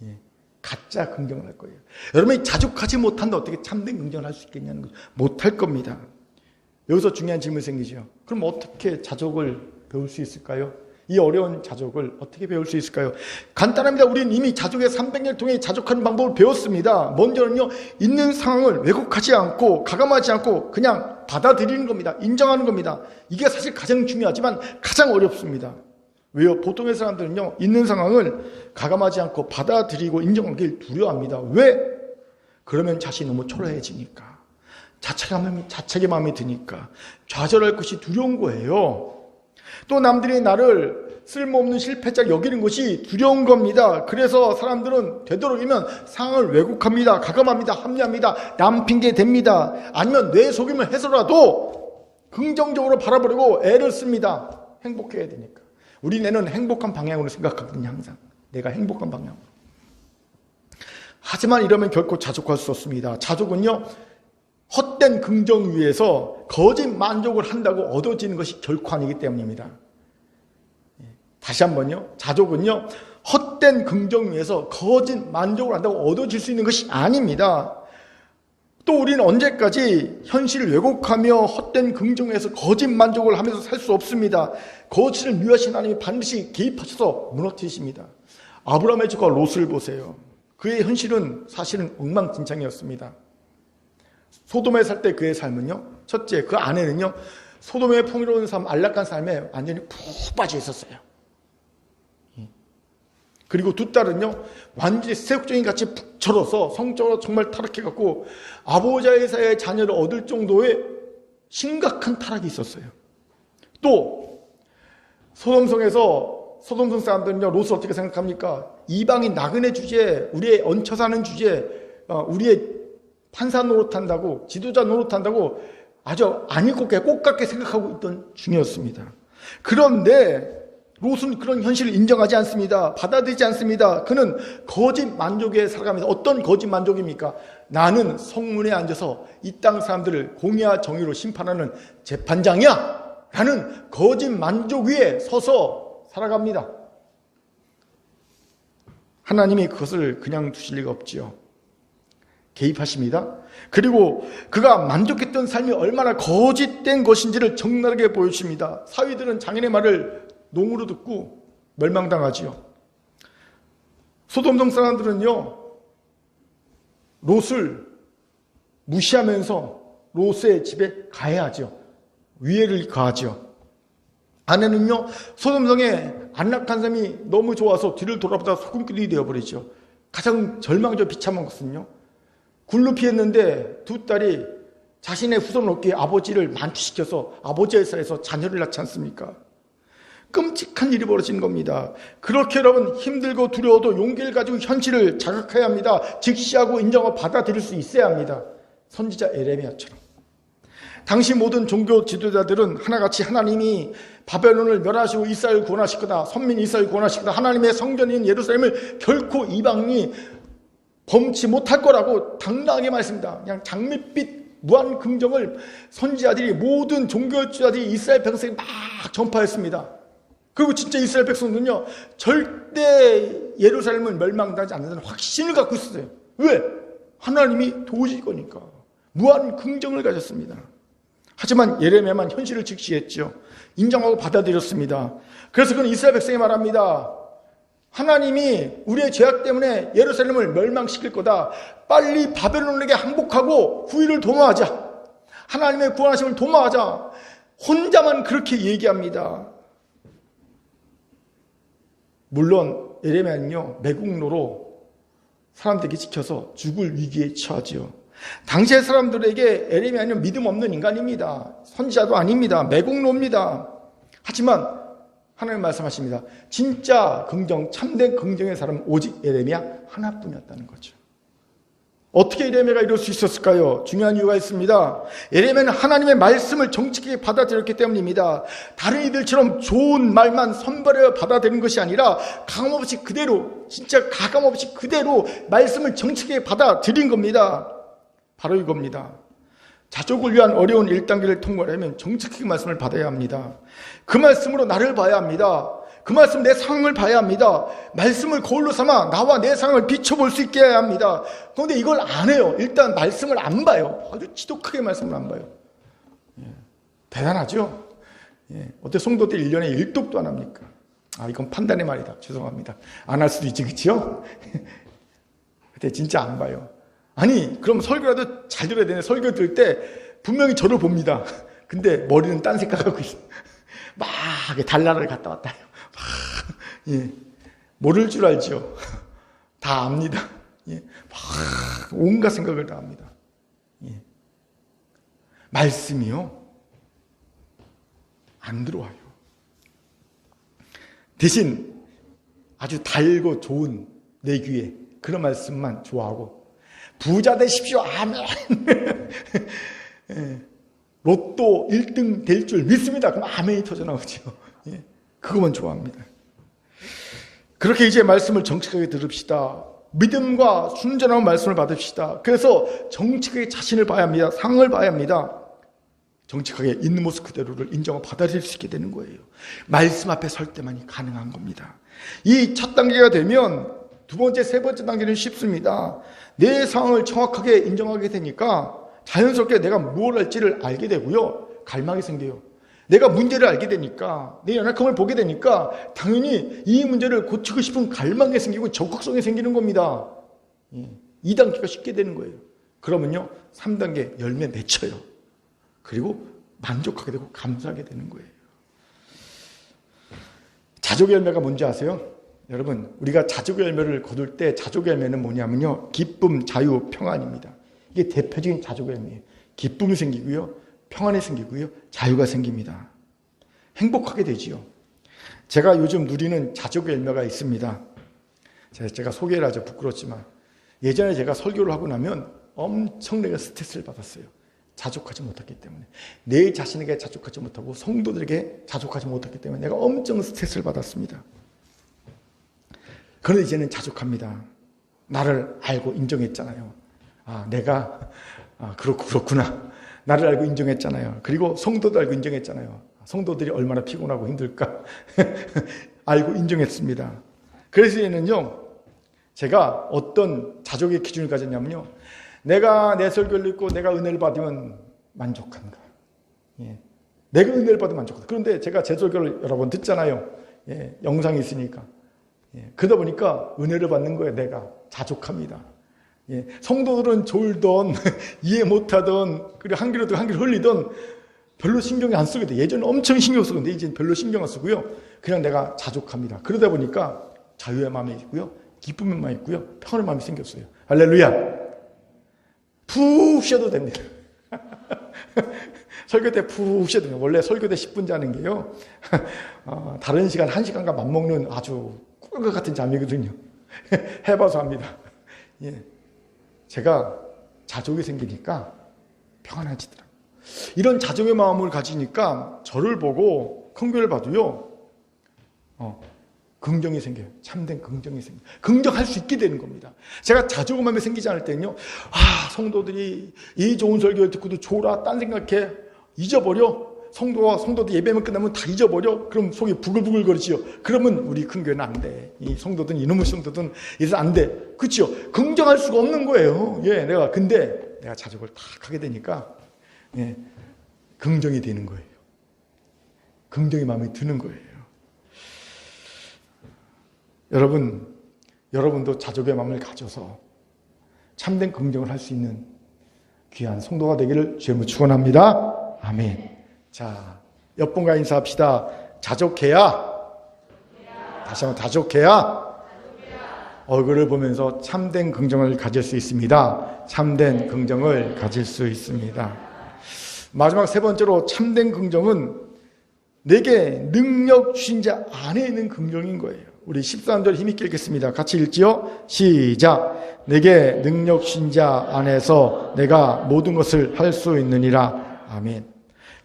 예, 가짜 긍정을 할 거예요. 여러분이 자족하지 못한다 어떻게 참된 긍정을 할 수 있겠냐는 거죠. 못할 겁니다. 여기서 중요한 질문이 생기죠. 그럼 어떻게 자족을 배울 수 있을까요? 이 어려운 자족을 어떻게 배울 수 있을까요? 간단합니다. 우리는 이미 자족의 300년을 통해 자족하는 방법을 배웠습니다. 먼저는요, 있는 상황을 왜곡하지 않고 가감하지 않고 그냥 받아들이는 겁니다. 인정하는 겁니다. 이게 사실 가장 중요하지만 가장 어렵습니다. 왜요? 보통의 사람들은요, 있는 상황을 가감하지 않고 받아들이고 인정하기를 두려워합니다. 왜? 그러면 자신이 너무 초라해지니까, 자책의 마음이 드니까, 좌절할 것이 두려운 거예요. 또 남들이 나를 쓸모없는 실패자 여기는 것이 두려운 겁니다. 그래서 사람들은 되도록이면 상황을 왜곡합니다. 가감합니다. 합리합니다. 남 핑계 댑니다. 아니면 뇌 속임을 해서라도 긍정적으로 바라보려고 애를 씁니다. 행복해야 되니까. 우리 뇌는 행복한 방향으로 생각하거든요. 항상 내가 행복한 방향으로. 하지만 이러면 결코 자족할 수 없습니다. 자족은요, 헛된 긍정 위에서 거짓 만족을 한다고 얻어지는 것이 결코 아니기 때문입니다. 다시 한번요. 자족은요, 헛된 긍정 위에서 거짓 만족을 한다고 얻어질 수 있는 것이 아닙니다. 또 우리는 언제까지 현실을 왜곡하며 헛된 긍정에서 거짓 만족을 하면서 살 수 없습니다. 거짓을 미워하신 하나님이 반드시 개입하셔서 무너뜨리십니다. 아브라함의 조카 롯을 보세요. 그의 현실은 사실은 엉망진창이었습니다. 소돔에 살 때 그의 삶은요, 첫째, 그 아내는요, 소돔의 풍요로운 삶, 안락한 삶에 완전히 푹 빠져 있었어요. 그리고 두 딸은요, 완전히 세속적인 같이 푹 절어서 성적으로 정말 타락해갖고 아보자의사의 자녀를 얻을 정도의 심각한 타락이 있었어요. 또 소돔성 사람들은요, 롯을 어떻게 생각합니까? 이방인 나그네 주제에, 우리의 얹혀 사는 주제에, 우리의 판사 노릇한다고, 지도자 노릇한다고 아주 안 읽고 꽃 같게 생각하고 있던 중이었습니다. 그런데 롯은 그런 현실을 인정하지 않습니다. 받아들이지 않습니다. 그는 거짓 만족에 살아가면서, 어떤 거짓 만족입니까? 나는 성문에 앉아서 이 땅 사람들을 공의와 정의로 심판하는 재판장이야! 라는 거짓 만족 위에 서서 살아갑니다. 하나님이 그것을 그냥 두실 리가 없지요. 개입하십니다. 그리고 그가 만족했던 삶이 얼마나 거짓된 것인지를 적나라하게 보여주십니다. 사위들은 장인의 말을 농으로 듣고 멸망당하지요. 소돔성 사람들은요, 롯을 무시하면서 롯의 집에 가해하죠. 위해를 가하죠. 아내는요, 소돔성의 안락한 삶이 너무 좋아서 뒤를 돌아보다 소금끼리 되어버리죠. 가장 절망적 비참한 것은요, 굴로 피했는데 두 딸이 자신의 후손을 얻기에 아버지를 만취시켜서 아버지의 사에서 자녀를 낳지 않습니까? 끔찍한 일이 벌어진 겁니다. 그렇게 여러분, 힘들고 두려워도 용기를 가지고 현실을 자각해야 합니다. 직시하고 인정하고 받아들일 수 있어야 합니다. 선지자 에레미야처럼. 당시 모든 종교 지도자들은 하나같이 하나님이 바벨론을 멸하시고 이스라엘을 구원하실 거다, 선민 이스라엘을 구원하실 거다, 하나님의 성전인 예루살렘을 결코 이방인이 범치 못할 거라고 당당하게 말했습니다. 그냥 장밋빛 무한 긍정을 선지자들이, 모든 종교지도자들이 이스라엘 백성에게 막 전파했습니다. 그리고 진짜 이스라엘 백성들은요, 절대 예루살렘은 멸망당하지 않는다는 확신을 갖고 있었어요. 왜? 하나님이 도우실 거니까. 무한 긍정을 가졌습니다. 하지만 예레미야만 현실을 직시했죠. 인정하고 받아들였습니다. 그래서 그는 이스라엘 백성에 말합니다. 하나님이 우리의 죄악 때문에 예루살렘을 멸망시킬 거다. 빨리 바벨론에게 항복하고 후일을 도모하자. 하나님의 구원하심을 도모하자. 혼자만 그렇게 얘기합니다. 물론 예레미야는요, 매국노로 사람들에게 지켜서 죽을 위기에 처하지요. 당시의 사람들에게 에레미야는 믿음 없는 인간입니다. 선지자도 아닙니다. 매국노입니다. 하지만 하나님 말씀하십니다. 진짜 긍정, 참된 긍정의 사람은 오직 에레미야 하나뿐이었다는 거죠. 어떻게 에레미야가 이럴 수 있었을까요? 중요한 이유가 있습니다. 에레미야는 하나님의 말씀을 정직하게 받아들였기 때문입니다. 다른 이들처럼 좋은 말만 선발하여 받아들이는 것이 아니라 가감없이 그대로, 진짜 가감없이 그대로 말씀을 정직하게 받아들인 겁니다. 바로 이겁니다. 자족을 위한 어려운 1단계를 통과하려면 정직하게 말씀을 받아야 합니다. 그 말씀으로 나를 봐야 합니다. 그 말씀 내 상황을 봐야 합니다. 말씀을 거울로 삼아 나와 내 상황을 비춰볼 수 있게 해야 합니다. 그런데 이걸 안 해요. 일단 말씀을 안 봐요. 아주 지독하게 말씀을 안 봐요. 대단하죠? 어때 성도들 1년에 1독도 안 합니까? 이건 판단의 말이다. 죄송합니다. 안 할 수도 있지, 그치요? 근데 진짜 안 봐요. 아니, 그럼 설교라도 잘 들어야 되네. 설교 들을 때 분명히 저를 봅니다. 근데 머리는 딴 생각하고 있어요. 막 달나라를 갔다 왔다 해요. 막, 모를 줄 알죠. 다 압니다. 막 온갖 생각을 다 합니다. 말씀이요, 안 들어와요. 대신 아주 달고 좋은 내 귀에 그런 말씀만 좋아하고, 부자 되십시오, 아멘. 로또 1등 될 줄 믿습니다. 그럼 아멘이 터져나오죠. 그것만 좋아합니다. 그렇게 이제 말씀을 정직하게 들읍시다. 믿음과 순전한 말씀을 받읍시다. 그래서 정직하게 자신을 봐야 합니다. 상을 봐야 합니다. 정직하게 있는 모습 그대로를 인정하고 받아들일 수 있게 되는 거예요. 말씀 앞에 설 때만이 가능한 겁니다. 이 첫 단계가 되면 두 번째, 세 번째 단계는 쉽습니다. 내 상황을 정확하게 인정하게 되니까 자연스럽게 내가 뭘 할지를 알게 되고요. 갈망이 생겨요. 내가 문제를 알게 되니까, 내 연약함을 보게 되니까 당연히 이 문제를 고치고 싶은 갈망이 생기고 적극성이 생기는 겁니다. 2단계가 쉽게 되는 거예요. 그러면요, 3단계 열매 맺혀요. 그리고 만족하게 되고 감사하게 되는 거예요. 자족의 열매가 뭔지 아세요? 여러분, 우리가 자족의 열매를 거둘 때 자족의 열매는 뭐냐면요, 기쁨, 자유, 평안입니다. 이게 대표적인 자족의 열매예요. 기쁨이 생기고요, 평안이 생기고요, 자유가 생깁니다. 행복하게 되지요. 제가 요즘 누리는 자족의 열매가 있습니다. 제가 소개를 하죠. 부끄럽지만 예전에 제가 설교를 하고 나면 엄청나게 스트레스를 받았어요. 자족하지 못했기 때문에. 내 자신에게 자족하지 못하고 성도들에게 자족하지 못했기 때문에 내가 엄청 스트레스를 받았습니다. 그런데 이제는 자족합니다. 나를 알고 인정했잖아요. 내가 그렇구나. 나를 알고 인정했잖아요. 그리고 성도도 알고 인정했잖아요. 성도들이 얼마나 피곤하고 힘들까 알고 인정했습니다. 그래서 얘는요, 제가 어떤 자족의 기준을 가졌냐면요, 내가 내 설교를 읽고 내가 은혜를 받으면 만족한가. 내가 은혜를 받으면 만족한가. 그런데 제가 제 설교를 여러 번 듣잖아요. 영상이 있으니까. 그러다 보니까 은혜를 받는 거예요. 내가 자족합니다. 성도들은 졸던 이해 못하던, 그리고 한 귀로 한 귀로 흘리던 별로 신경이 안 쓰게 돼. 예전에 엄청 신경 쓰는데 이제는 별로 신경 안 쓰고요. 그냥 내가 자족합니다. 그러다 보니까 자유의 마음이 있고요, 기쁨의 마음이 있고요, 평안의 마음이 생겼어요. 할렐루야. 푹 쉬어도 됩니다. 설교 때 푹 쉬어도 됩니다. 원래 설교 때 10분 자는 게요, 다른 시간 1시간과 맞먹는 아주 꿀것 같은 잠이거든요. 해봐서 합니다. 제가 자족이 생기니까 평안해지더라고요. 이런 자족의 마음을 가지니까 저를 보고 큰 교회를 봐도요, 긍정이 생겨요. 참된 긍정이 생겨요. 긍정할 수 있게 되는 겁니다. 제가 자족의 마음이 생기지 않을 때는요, 성도들이 이 좋은 설교를 듣고도 좋으라 딴 생각해. 잊어버려. 성도들 예배만 끝나면 다 잊어버려. 그럼 속이 부글부글 거리지요. 그러면 우리 큰 교회는 안 돼. 이 성도들은, 이놈의 성도들은 이래서 안 돼. 그렇죠? 긍정할 수가 없는 거예요. 근데 내가 자족을 탁 하게 되니까 긍정이 되는 거예요. 긍정의 마음이 드는 거예요. 여러분도 자족의 마음을 가져서 참된 긍정을 할 수 있는 귀한 성도가 되기를 주님으로 축원합니다. 아멘. 자, 옆분과 인사합시다. 자족해야. 다시 한번 자족해야. 얼굴을 보면서 참된 긍정을 가질 수 있습니다. 참된 긍정을 가질 수 있습니다. 마지막 세 번째로 참된 긍정은 내게 능력 주신 자 안에 있는 긍정인 거예요. 우리 13절 힘있게 읽겠습니다. 같이 읽지요? 시작. 내게 능력 주신 자 안에서 내가 모든 것을 할 수 있느니라. 아멘.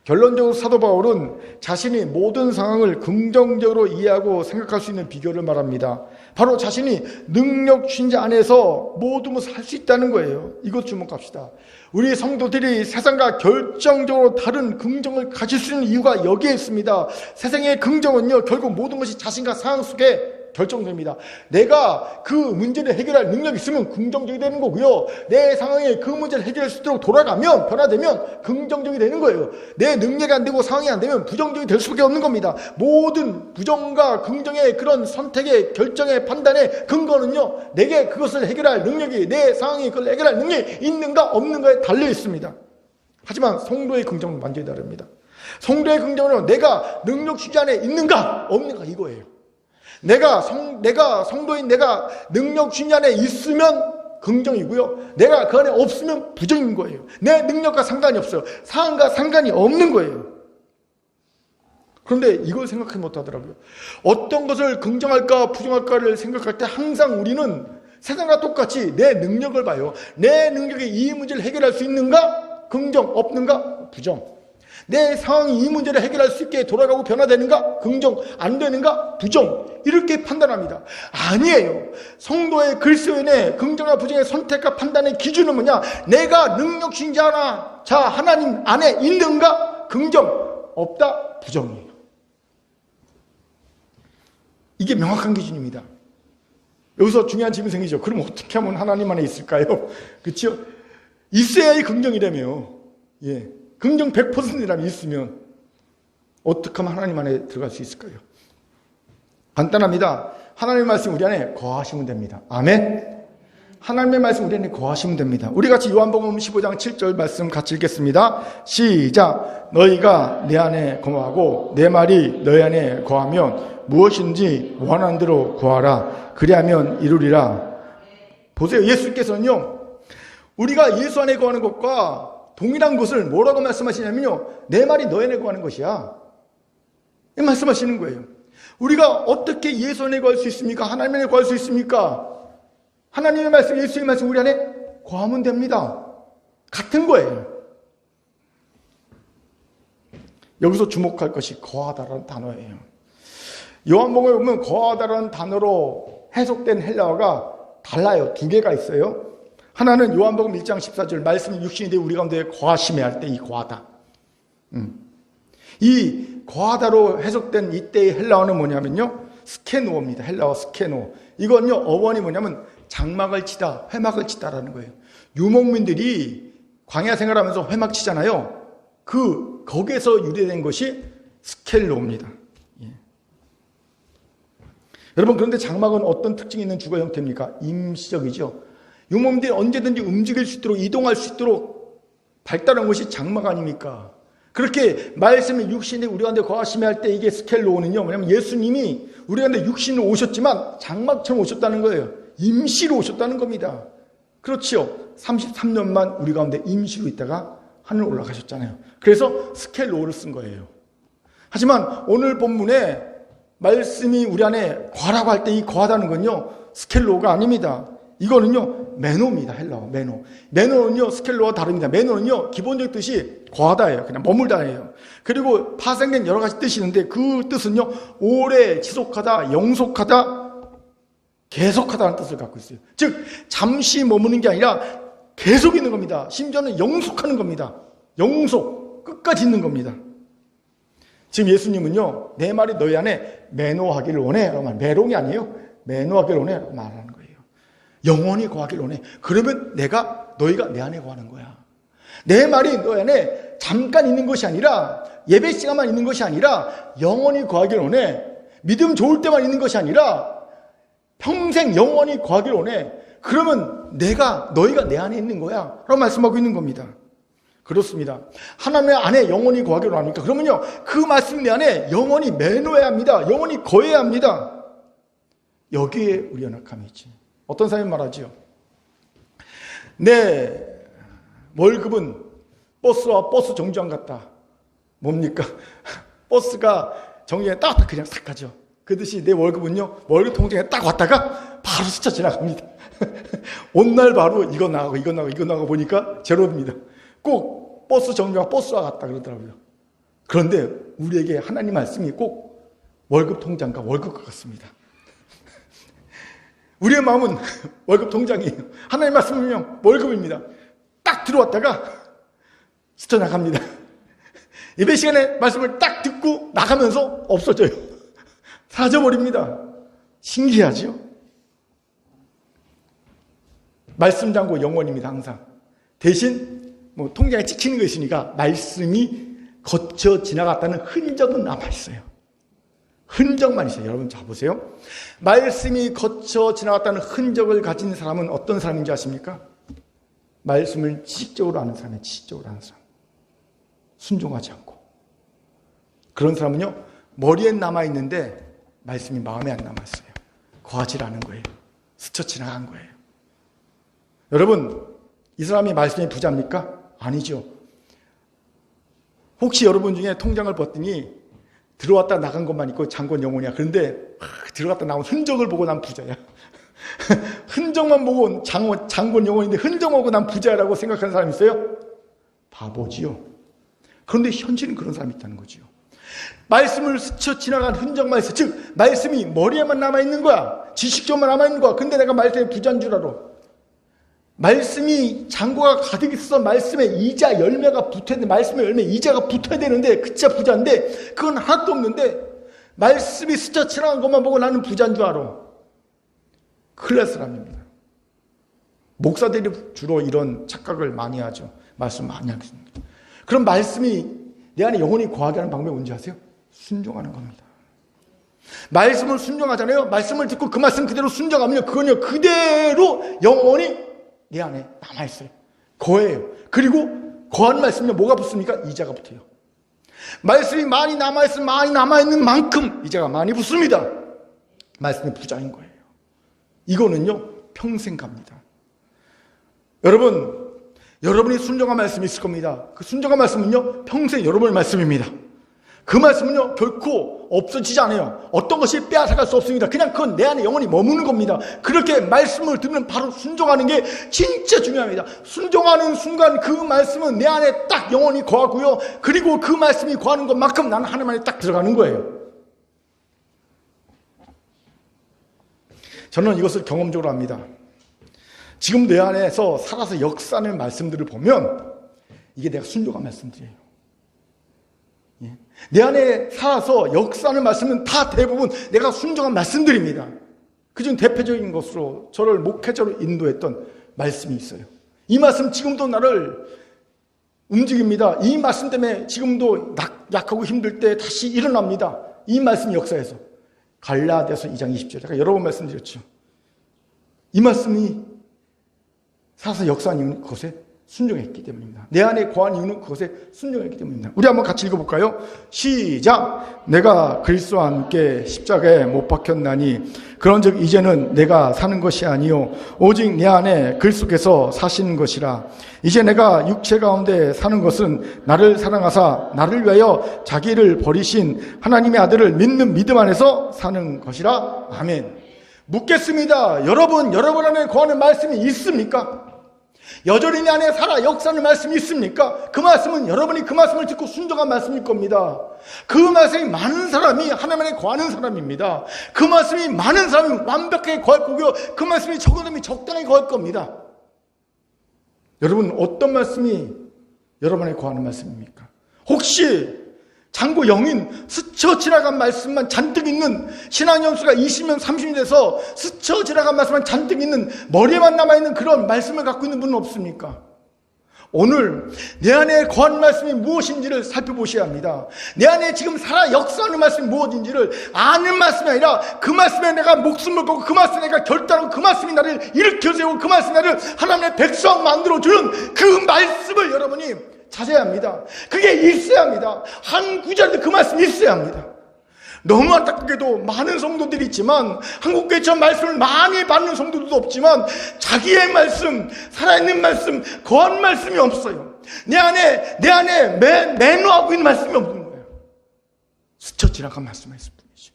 결론적으로 사도 바울은 자신이 모든 상황을 긍정적으로 이해하고 생각할 수 있는 비결을 말합니다. 바로 자신이 능력 주신 자 안에서 모든 것을 할 수 있다는 거예요. 이것 주목합시다. 우리 성도들이 세상과 결정적으로 다른 긍정을 가질 수 있는 이유가 여기에 있습니다. 세상의 긍정은요, 결국 모든 것이 자신과 상황 속에 결정됩니다. 내가 그 문제를 해결할 능력이 있으면 긍정적이 되는 거고요. 내 상황에 그 문제를 해결할 수 있도록 돌아가면, 변화되면 긍정적이 되는 거예요. 내 능력이 안 되고 상황이 안 되면 부정적이 될 수밖에 없는 겁니다. 모든 부정과 긍정의 그런 선택의 결정의 판단의 근거는요, 내게 그것을 해결할 능력이, 내 상황이 그걸 해결할 능력이 있는가 없는가에 달려 있습니다. 하지만 성도의 긍정은 완전히 다릅니다. 성도의 긍정은 내가 능력 주지 안에 있는가 없는가 이거예요. 내가 성도인 내가 능력 주신 안에 있으면 긍정이고요. 내가 그 안에 없으면 부정인 거예요. 내 능력과 상관이 없어요. 상황과 상관이 없는 거예요. 그런데 이걸 생각하지 못하더라고요. 어떤 것을 긍정할까 부정할까를 생각할 때 항상 우리는 세상과 똑같이 내 능력을 봐요. 내 능력이 이 문제를 해결할 수 있는가? 긍정, 없는가? 부정. 내 상황이 이 문제를 해결할 수 있게 돌아가고 변화되는가? 긍정, 안 되는가? 부정. 이렇게 판단합니다. 아니에요. 성도의 글쓰인의 긍정과 부정의 선택과 판단의 기준은 뭐냐? 내가 능력 주신 자 하나님 안에 있는가? 긍정, 없다? 부정이에요. 이게 명확한 기준입니다. 여기서 중요한 질문이 생기죠. 그럼 어떻게 하면 하나님 안에 있을까요? 그렇죠? 있어야이 긍정이라며. 예. 긍정 100%라면 있으면 어떻게 하면 하나님 안에 들어갈 수 있을까요? 간단합니다. 하나님의 말씀 우리 안에 거하시면 됩니다. 아멘. 하나님의 말씀 우리 안에 거하시면 됩니다. 우리 같이 요한복음 15장 7절 말씀 같이 읽겠습니다. 시작. 너희가 내 안에 거하고 내 말이 너희 안에 거하면 무엇인지 원하는 대로 구하라. 그리하면 이루리라. 보세요. 예수님께서는요, 우리가 예수 안에 거하는 것과 동일한 것을 뭐라고 말씀하시냐면요, 내 말이 너희 안에 거하는 것이야. 이 말씀하시는 거예요. 우리가 어떻게 예수 안에 거할 수 있습니까? 하나님 안에 거할 수 있습니까? 하나님의 말씀, 예수의 말씀 우리 안에 거하면 됩니다. 같은 거예요. 여기서 주목할 것이 거하다라는 단어예요. 요한복음에 보면 거하다라는 단어로 해석된 헬라어가 달라요. 두 개가 있어요. 하나는 요한복음 1장 14절 말씀이 육신이 되어 우리 가운데 거하심에 할 때 이 거하다. 이 거하다로 해석된 이때의 헬라어는 뭐냐면요, 스케노어입니다. 헬라어 스케노. 이건요, 어원이 뭐냐면 장막을 치다, 회막을 치다라는 거예요. 유목민들이 광야 생활하면서 회막 치잖아요. 거기에서 유래된 것이 스켈로입니다. 예. 여러분, 그런데 장막은 어떤 특징이 있는 주거 형태입니까? 임시적이죠. 유목민들이 언제든지 움직일 수 있도록, 이동할 수 있도록 발달한 것이 장막 아닙니까? 그렇게 말씀이 육신이 우리 가운데 거하시며 할 때 이게 스켈로는요, 뭐냐면 예수님이 우리 가운데 육신으로 오셨지만 장막처럼 오셨다는 거예요. 임시로 오셨다는 겁니다. 그렇지요. 33년만 우리 가운데 임시로 있다가 하늘 올라가셨잖아요. 그래서 스켈로를 쓴 거예요. 하지만 오늘 본문에 말씀이 우리 안에 거하라고 할 때 이 거하다는 건요, 스켈로가 아닙니다. 이거는요, 매노입니다. 헬라어 매노. 매노는요, 스켈로와 다릅니다. 매노는요, 기본적 뜻이 거하다예요. 그냥 머물다예요. 그리고 파생된 여러 가지 뜻이 있는데 그 뜻은요, 오래 지속하다, 영속하다, 계속하다는 뜻을 갖고 있어요. 즉 잠시 머무는 게 아니라 계속 있는 겁니다. 심지어는 영속하는 겁니다. 영속, 끝까지 있는 겁니다. 지금 예수님은요, 내 말이 너희 안에 매노하기를 원해. 메롱이 아니에요. 매노하기를 원해. 말하는 거예요. 영원히 거하길 원해. 그러면 너희가 내 안에 거하는 거야. 내 말이 너희 안에 잠깐 있는 것이 아니라, 예배 시간만 있는 것이 아니라 영원히 거하길 원해. 믿음 좋을 때만 있는 것이 아니라 평생 영원히 거하길 원해. 그러면 너희가 내 안에 있는 거야 라고 말씀하고 있는 겁니다. 그렇습니다. 하나님의 안에 영원히 거하길 원합니까? 그러면요, 그 말씀 내 안에 영원히 매노해야 합니다. 영원히 거해야 합니다. 여기에 우리 연약함이 있지. 어떤 사람이 말하지요. 내 월급은 버스와 버스 정류장 같다. 뭡니까? 버스가 정류장에 딱 그냥 싹 가죠. 그듯이 내 월급은요, 월급 통장에 딱 왔다가 바로 스쳐 지나갑니다. 온 날 바로 이거 나가고 이거 나가고 이거 나가고 보니까 제로입니다. 꼭 버스 정류장 버스와 같다 그러더라고요. 그런데 우리에게 하나님 말씀이 꼭 월급 통장과 월급과 같습니다. 우리의 마음은 월급 통장이에요. 하나님 말씀은요, 월급입니다. 딱 들어왔다가 스쳐 나갑니다. 예배 시간에 말씀을 딱 듣고 나가면서 없어져요. 사라져버립니다. 신기하죠? 말씀 잔고 영원입니다. 항상. 대신 통장에 찍히는 거 있으니까 말씀이 거쳐 지나갔다는 흔적은 남아있어요. 흔적만 있어요. 여러분 자 보세요. 말씀이 거쳐 지나갔다는 흔적을 가진 사람은 어떤 사람인지 아십니까? 말씀을 지식적으로 아는 사람이에요. 지식적으로 아는 사람. 순종하지 않고. 그런 사람은요, 머리엔 남아있는데 말씀이 마음에 안 남았어요. 거하지 않은 거예요. 스쳐 지나간 거예요. 여러분, 이 사람이 말씀의 부자입니까? 아니죠. 혹시 여러분 중에 통장을 봤더니 들어왔다 나간 것만 있고 잔건 영혼이야. 그런데 들어갔다 나온 흔적을 보고 난 부자야. 흔적만 보고 잔건 영혼인데 흔적만 보고 난 부자라고 생각하는 사람이 있어요? 바보지요. 그런데 현실은 그런 사람이 있다는 거지요. 말씀을 스쳐 지나간 흔적만 있어. 즉 말씀이 머리에만 남아있는 거야. 지식적만 남아있는 거야. 근데 내가 말씀에 부자인 줄 알아. 말씀이 잔고가 가득 있어서 말씀에 이자 열매가 붙어야 돼. 말씀에 열매 이자가 붙어야 되는데 그자 부자인데 그건 하나도 없는데 말씀이 스쳐 지나간 것만 보고 나는 부자인 줄 알아. 큰일 날 사람입니다. 목사들이 주로 이런 착각을 많이 하죠. 말씀 많이 하겠습니다. 그럼 말씀이 내 안에 영혼이 거하게 하는 방법이 뭔지 아세요? 순종하는 겁니다. 말씀을 순종하잖아요. 말씀을 듣고 그 말씀 그대로 순종하면 그건요 그대로 영혼이 내 안에 남아있어요. 거예요. 그리고 거한 말씀에 뭐가 붙습니까? 이자가 붙어요. 말씀이 많이 남아있는 만큼 이자가 많이 붙습니다. 말씀이 부자인 거예요. 이거는요 평생 갑니다. 여러분이 순종한 말씀이 있을 겁니다. 그 순종한 말씀은요 평생 여러분의 말씀입니다. 그 말씀은요 결코 없어지지 않아요. 어떤 것이 빼앗아갈 수 없습니다. 그냥 그건 내 안에 영원히 머무는 겁니다. 그렇게 말씀을 들으면 바로 순종하는 게 진짜 중요합니다. 순종하는 순간 그 말씀은 내 안에 딱 영원히 거하고요. 그리고 그 말씀이 거하는 것만큼 나는 하나님 안에 딱 들어가는 거예요. 저는 이것을 경험적으로 합니다. 지금 내 안에서 살아서 역사하는 말씀들을 보면 이게 내가 순종한 말씀들이에요. 내 안에 살아서 역사하는 말씀은 다 대부분 내가 순종한 말씀들입니다. 그중 대표적인 것으로 저를 목회자로 인도했던 말씀이 있어요. 이 말씀 지금도 나를 움직입니다. 이 말씀 때문에 지금도 약하고 힘들 때 다시 일어납니다. 이 말씀이 역사에서 갈라디아서 2장 20절 제가 여러 번 말씀드렸죠. 이 말씀이 살아서 역사한 이유는 그것에 순종했기 때문입니다. 내 안에 거한 이유는 그것에 순종했기 때문입니다. 우리 한번 같이 읽어볼까요? 시작! 내가 그리스도와 함께 십자가에 못 박혔나니 그런즉 이제는 내가 사는 것이 아니요 오직 내 안에 그리스도께서 사시는 것이라. 이제 내가 육체 가운데 사는 것은 나를 사랑하사 나를 위하여 자기를 버리신 하나님의 아들을 믿는 믿음 안에서 사는 것이라. 아멘. 묻겠습니다. 여러분 안에 거하는 말씀이 있습니까? 여전히 내 안에 살아 역사하는 말씀이 있습니까? 그 말씀은 여러분이 그 말씀을 듣고 순종한 말씀일 겁니다. 그 말씀이 많은 사람이 하나님 안에 거하는 사람입니다. 그 말씀이 많은 사람이 완벽하게 거할 거고요. 그 말씀이 적은 사람이 적당히 거할 겁니다. 여러분 어떤 말씀이 여러분 안에 거하는 말씀입니까? 혹시 장고 영인 스쳐 지나간 말씀만 잔뜩 있는 신앙연수가 20년 30년 돼서 스쳐 지나간 말씀만 잔뜩 있는 머리에만 남아있는 그런 말씀을 갖고 있는 분은 없습니까? 오늘 내 안에 거한 말씀이 무엇인지를 살펴보셔야 합니다. 내 안에 지금 살아 역사하는 말씀이 무엇인지를 아는 말씀이 아니라 그 말씀에 내가 목숨을 걸고 그 말씀에 내가 결단하고 그 말씀이 나를 일으켜 세우고 그 말씀이 나를 하나님의 백성 만들어주는 그 말씀을 여러분이 찾아야 합니다. 그게 있어야 합니다. 한 구절도 그 말씀이 있어야 합니다. 너무 안타깝게도 많은 성도들이 있지만, 한국교회처럼 말씀을 많이 받는 성도들도 없지만, 자기의 말씀, 살아있는 말씀, 거한 말씀이 없어요. 내 안에 매너하고 있는 말씀이 없는 거예요. 스쳐 지나간 말씀만 있을 뿐이죠.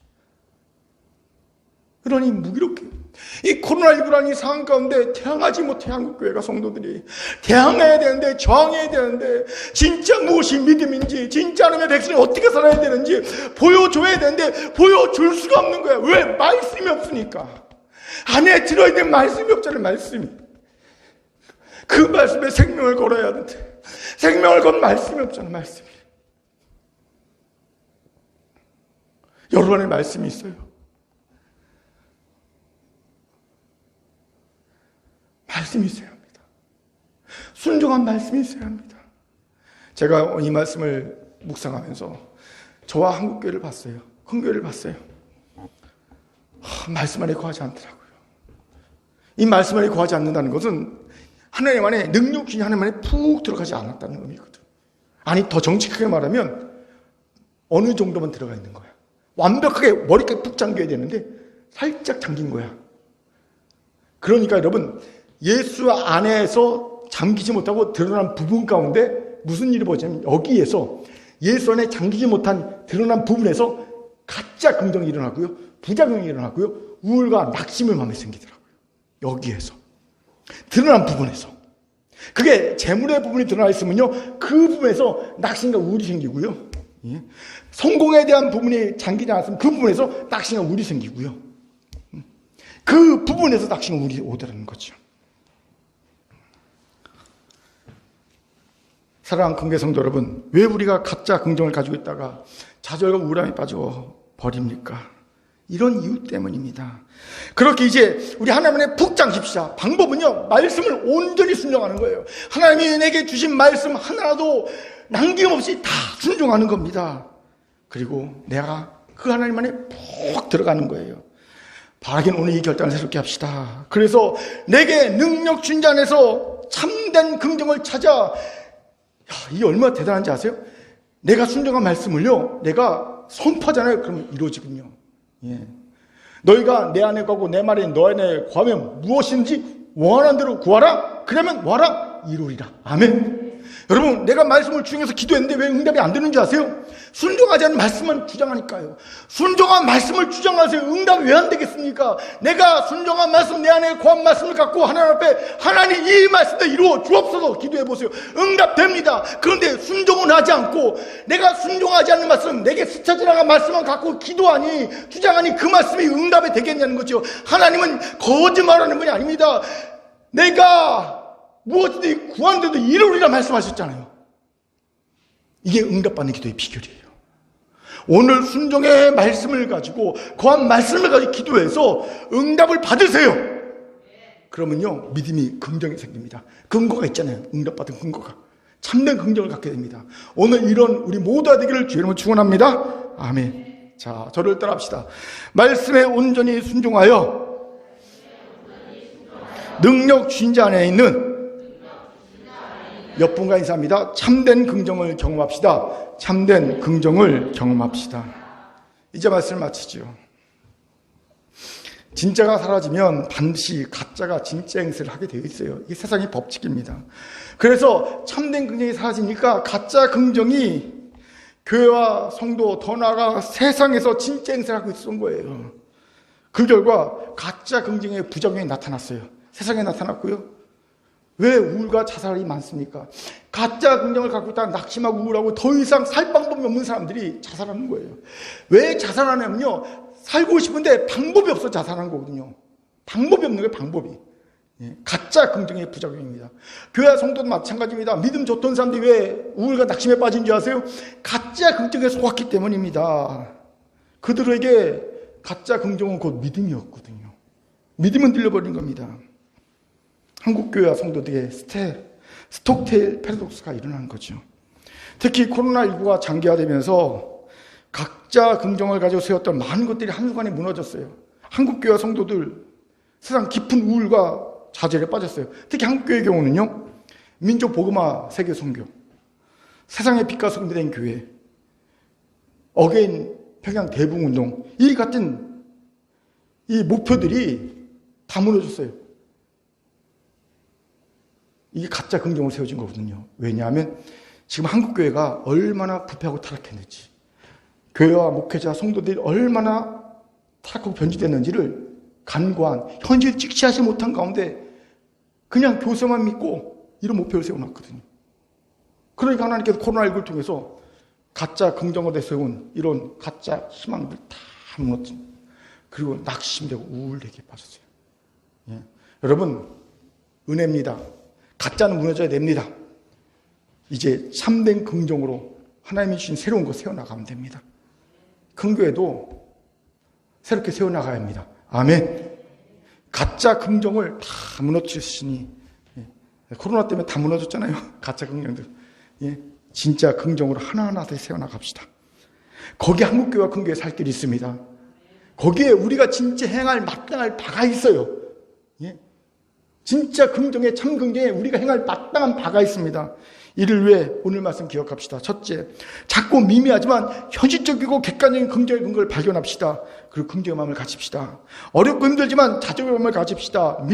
그러니 무기력해. 이 코로나19라는 이 상황 가운데 대항하지 못해 한국교회가 성도들이 대항해야 되는데, 저항해야 되는데, 진짜 무엇이 믿음인지, 진짜 하나님의 백성이 어떻게 살아야 되는지 보여줘야 되는데 보여줄 수가 없는 거야. 왜? 말씀이 없으니까. 안에 들어있는 말씀이 없잖아요. 말씀이. 그 말씀에 생명을 걸어야 하는데 생명을 건 말씀이 없잖아요. 말씀이. 여러분 안에 말씀이 있어요. 말씀이 있어야 합니다. 순종한 말씀이 있어야 합니다. 제가 이 말씀을 묵상하면서 저와 한국교회를 봤어요. 큰 교회를 봤어요. 말씀 안에 거하지 않더라고요. 이 말씀 안에 거하지 않는다는 것은 하나님 안에 능력이 하나님 안에 푹 들어가지 않았다는 의미거든. 아니, 더 정직하게 말하면 어느 정도만 들어가 있는 거야. 완벽하게 머리까지 푹 잠겨야 되는데 살짝 잠긴 거야. 그러니까 여러분, 예수 안에서 잠기지 못하고 드러난 부분 가운데 무슨 일이 벌어지냐면, 여기에서 예수 안에 잠기지 못한 드러난 부분에서 가짜 긍정이 일어나고요, 부작용이 일어나고요, 우울과 낙심을 마음에 생기더라고요. 여기에서 드러난 부분에서. 그게 재물의 부분이 드러나 있으면요, 그 부분에서 낙심과 우울이 생기고요, 성공에 대한 부분이 잠기지 않았으면 그 부분에서 낙심과 우울이 생기고요, 그 부분에서 낙심과 우울이 오더라는 거죠. 사랑하는 큰교회 성도 여러분, 왜 우리가 가짜 긍정을 가지고 있다가 좌절과 우울함에 빠져 버립니까? 이런 이유 때문입니다. 그렇게 이제 우리 하나님 안에 푹 잠깁시다. 방법은요, 말씀을 온전히 순종하는 거예요. 하나님이 내게 주신 말씀 하나라도 남김없이 다 순종하는 겁니다. 그리고 내가 그 하나님 안에 푹 들어가는 거예요. 바라긴 오늘 이 결단을 새롭게 합시다. 그래서 내게 능력 준 자 안에서 참된 긍정을 찾아. 이 얼마나 대단한지 아세요? 내가 순종한 말씀을요, 내가 선포하잖아요. 그러면 이루어지군요. 너희가 내 안에 거하고 내 말이 너 안에 거하면 무엇인지 원하는 대로 구하라. 그러면 와라 이루리라. 아멘. 여러분, 내가 말씀을 중에서 기도했는데 왜 응답이 안 되는지 아세요? 순종하지 않는 말씀만 주장하니까요. 순종한 말씀을 주장하세요. 응답이 왜 안 되겠습니까? 내가 순종한 말씀, 내 안에 거한 말씀을 갖고 하나님 앞에, 하나님 이 말씀도 이루어 주옵소서 기도해보세요. 응답됩니다. 그런데 순종은 하지 않고 내가 순종하지 않는 말씀, 내게 스쳐 지나간 말씀만 갖고 기도하니, 주장하니 그 말씀이 응답이 되겠냐는 거죠. 하나님은 거짓말하는 분이 아닙니다. 내가 무엇이든 구하는데도 이루리라 말씀하셨잖아요. 이게 응답받는 기도의 비결이에요. 오늘 순종의 말씀을 가지고, 거한 말씀을 가지고 기도해서 응답을 받으세요. 그러면요, 믿음이 긍정이 생깁니다. 근거가 있잖아요. 응답받은 근거가. 참된 긍정을 갖게 됩니다. 오늘 이런 우리 모두가 되기를 주의 이름으로 축원합니다. 아멘. 자, 저를 따라합시다. 말씀에 온전히 순종하여 능력 주신 자 안에 있는 몇 분과 인사합니다. 참된 긍정을 경험합시다. 참된 긍정을 경험합시다. 이제 말씀을 마치죠. 진짜가 사라지면 반드시 가짜가 진짜 행세를 하게 되어 있어요. 이게 세상의 법칙입니다. 그래서 참된 긍정이 사라지니까 가짜 긍정이 교회와 성도, 더 나아가 세상에서 진짜 행세를 하고 있었던 거예요. 그 결과 가짜 긍정의 부작용이 나타났어요. 세상에 나타났고요. 왜 우울과 자살이 많습니까? 가짜 긍정을 갖고 있다가 낙심하고 우울하고 더 이상 살 방법이 없는 사람들이 자살하는 거예요. 왜 자살하냐면요, 살고 싶은데 방법이 없어 자살하는 거거든요. 방법이 없는 거예요. 방법이. 가짜 긍정의 부작용입니다. 교회 성도도 마찬가지입니다. 믿음 좋던 사람들이 왜 우울과 낙심에 빠진 줄 아세요? 가짜 긍정에 속았기 때문입니다. 그들에게 가짜 긍정은 곧 믿음이었거든요. 믿음은 들려버린 겁니다. 한국교회와 성도들의 스톡테일 패러독스가 일어난 거죠. 특히 코로나19가 장기화되면서 각자 긍정을 가지고 세웠던 많은 것들이 한순간에 무너졌어요. 한국교회와 성도들 세상 깊은 우울과 좌절에 빠졌어요. 특히 한국교회의 경우는요, 민족 복음화 세계 선교, 세상의 빛과 소금이 된 교회, 어게인 평양 대붕운동, 이 같은 이 목표들이 다 무너졌어요. 이게 가짜 긍정으로 세워진 거거든요. 왜냐하면 지금 한국교회가 얼마나 부패하고 타락했는지, 교회와 목회자, 성도들이 얼마나 타락하고 변질됐는지를 간과한, 현실 직시하지 못한 가운데 그냥 교세만 믿고 이런 목표를 세워놨거든요. 그러니까 하나님께서 코로나19를 통해서 가짜 긍정으로 세운 이런 가짜 희망들 다 무너진, 그리고 낙심되고 우울되게 빠졌어요. 예. 여러분, 은혜입니다. 가짜는 무너져야 됩니다. 이제 참된 긍정으로 하나님이 주신 새로운 거 세워나가면 됩니다. 큰 교회도 새롭게 세워나가야 합니다. 아멘. 가짜 긍정을 다 무너뜨리시니, 코로나 때문에 다 무너졌잖아요. 가짜 긍정들. 진짜 긍정으로 하나하나 더 세워나갑시다. 거기에 한국교회와 큰교회 살 길이 있습니다. 거기에 우리가 진짜 행할 마땅할 바가 있어요. 진짜 긍정에, 참 긍정에 우리가 행할 마땅한 바가 있습니다. 이를 위해 오늘 말씀 기억합시다. 첫째, 작고 미미하지만 현실적이고 객관적인 긍정의 근거를 발견합시다. 그리고 긍정의 마음을 가집시다. 어렵고 힘들지만 자족의 마음을 가집시다.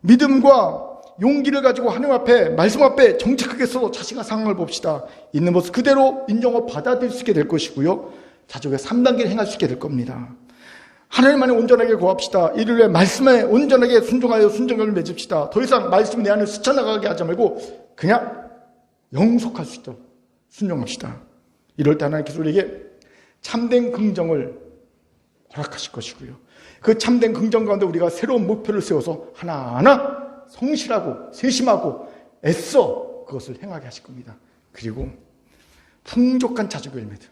믿음과 용기를 가지고 하나님 앞에, 말씀 앞에 정직하게 서서 자신과 상황을 봅시다. 있는 모습 그대로 인정하고 받아들일 수 있게 될 것이고요, 자족의 3단계를 행할 수 있게 될 겁니다. 하나님 안에 온전하게 구합시다. 이를 위해 말씀에 온전하게 순종하여 순종을 맺읍시다. 더 이상 말씀이 내 안을 스쳐나가게 하지 말고 그냥 영속할 수 있도록 순종합시다. 이럴 때 하나님께서 우리에게 참된 긍정을 허락하실 것이고요, 그 참된 긍정 가운데 우리가 새로운 목표를 세워서 하나하나 성실하고 세심하고 애써 그것을 행하게 하실 겁니다. 그리고 풍족한 자족 열매들,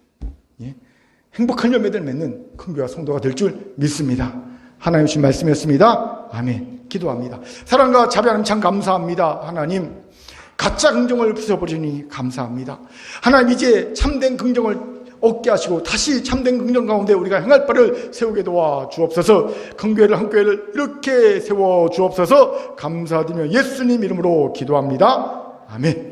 행복한 열매들 맺는 큰 교회와 성도가 될 줄 믿습니다. 하나님 주신 말씀이었습니다. 아멘. 기도합니다. 사랑과 자비하는 참 감사합니다. 하나님, 가짜 긍정을 부숴버리니 감사합니다. 하나님, 이제 참된 긍정을 얻게 하시고 다시 참된 긍정 가운데 우리가 행할 바를 세우게 도와 주옵소서. 큰 교회를, 한 교회를 이렇게 세워 주옵소서. 감사드리며 예수님 이름으로 기도합니다. 아멘.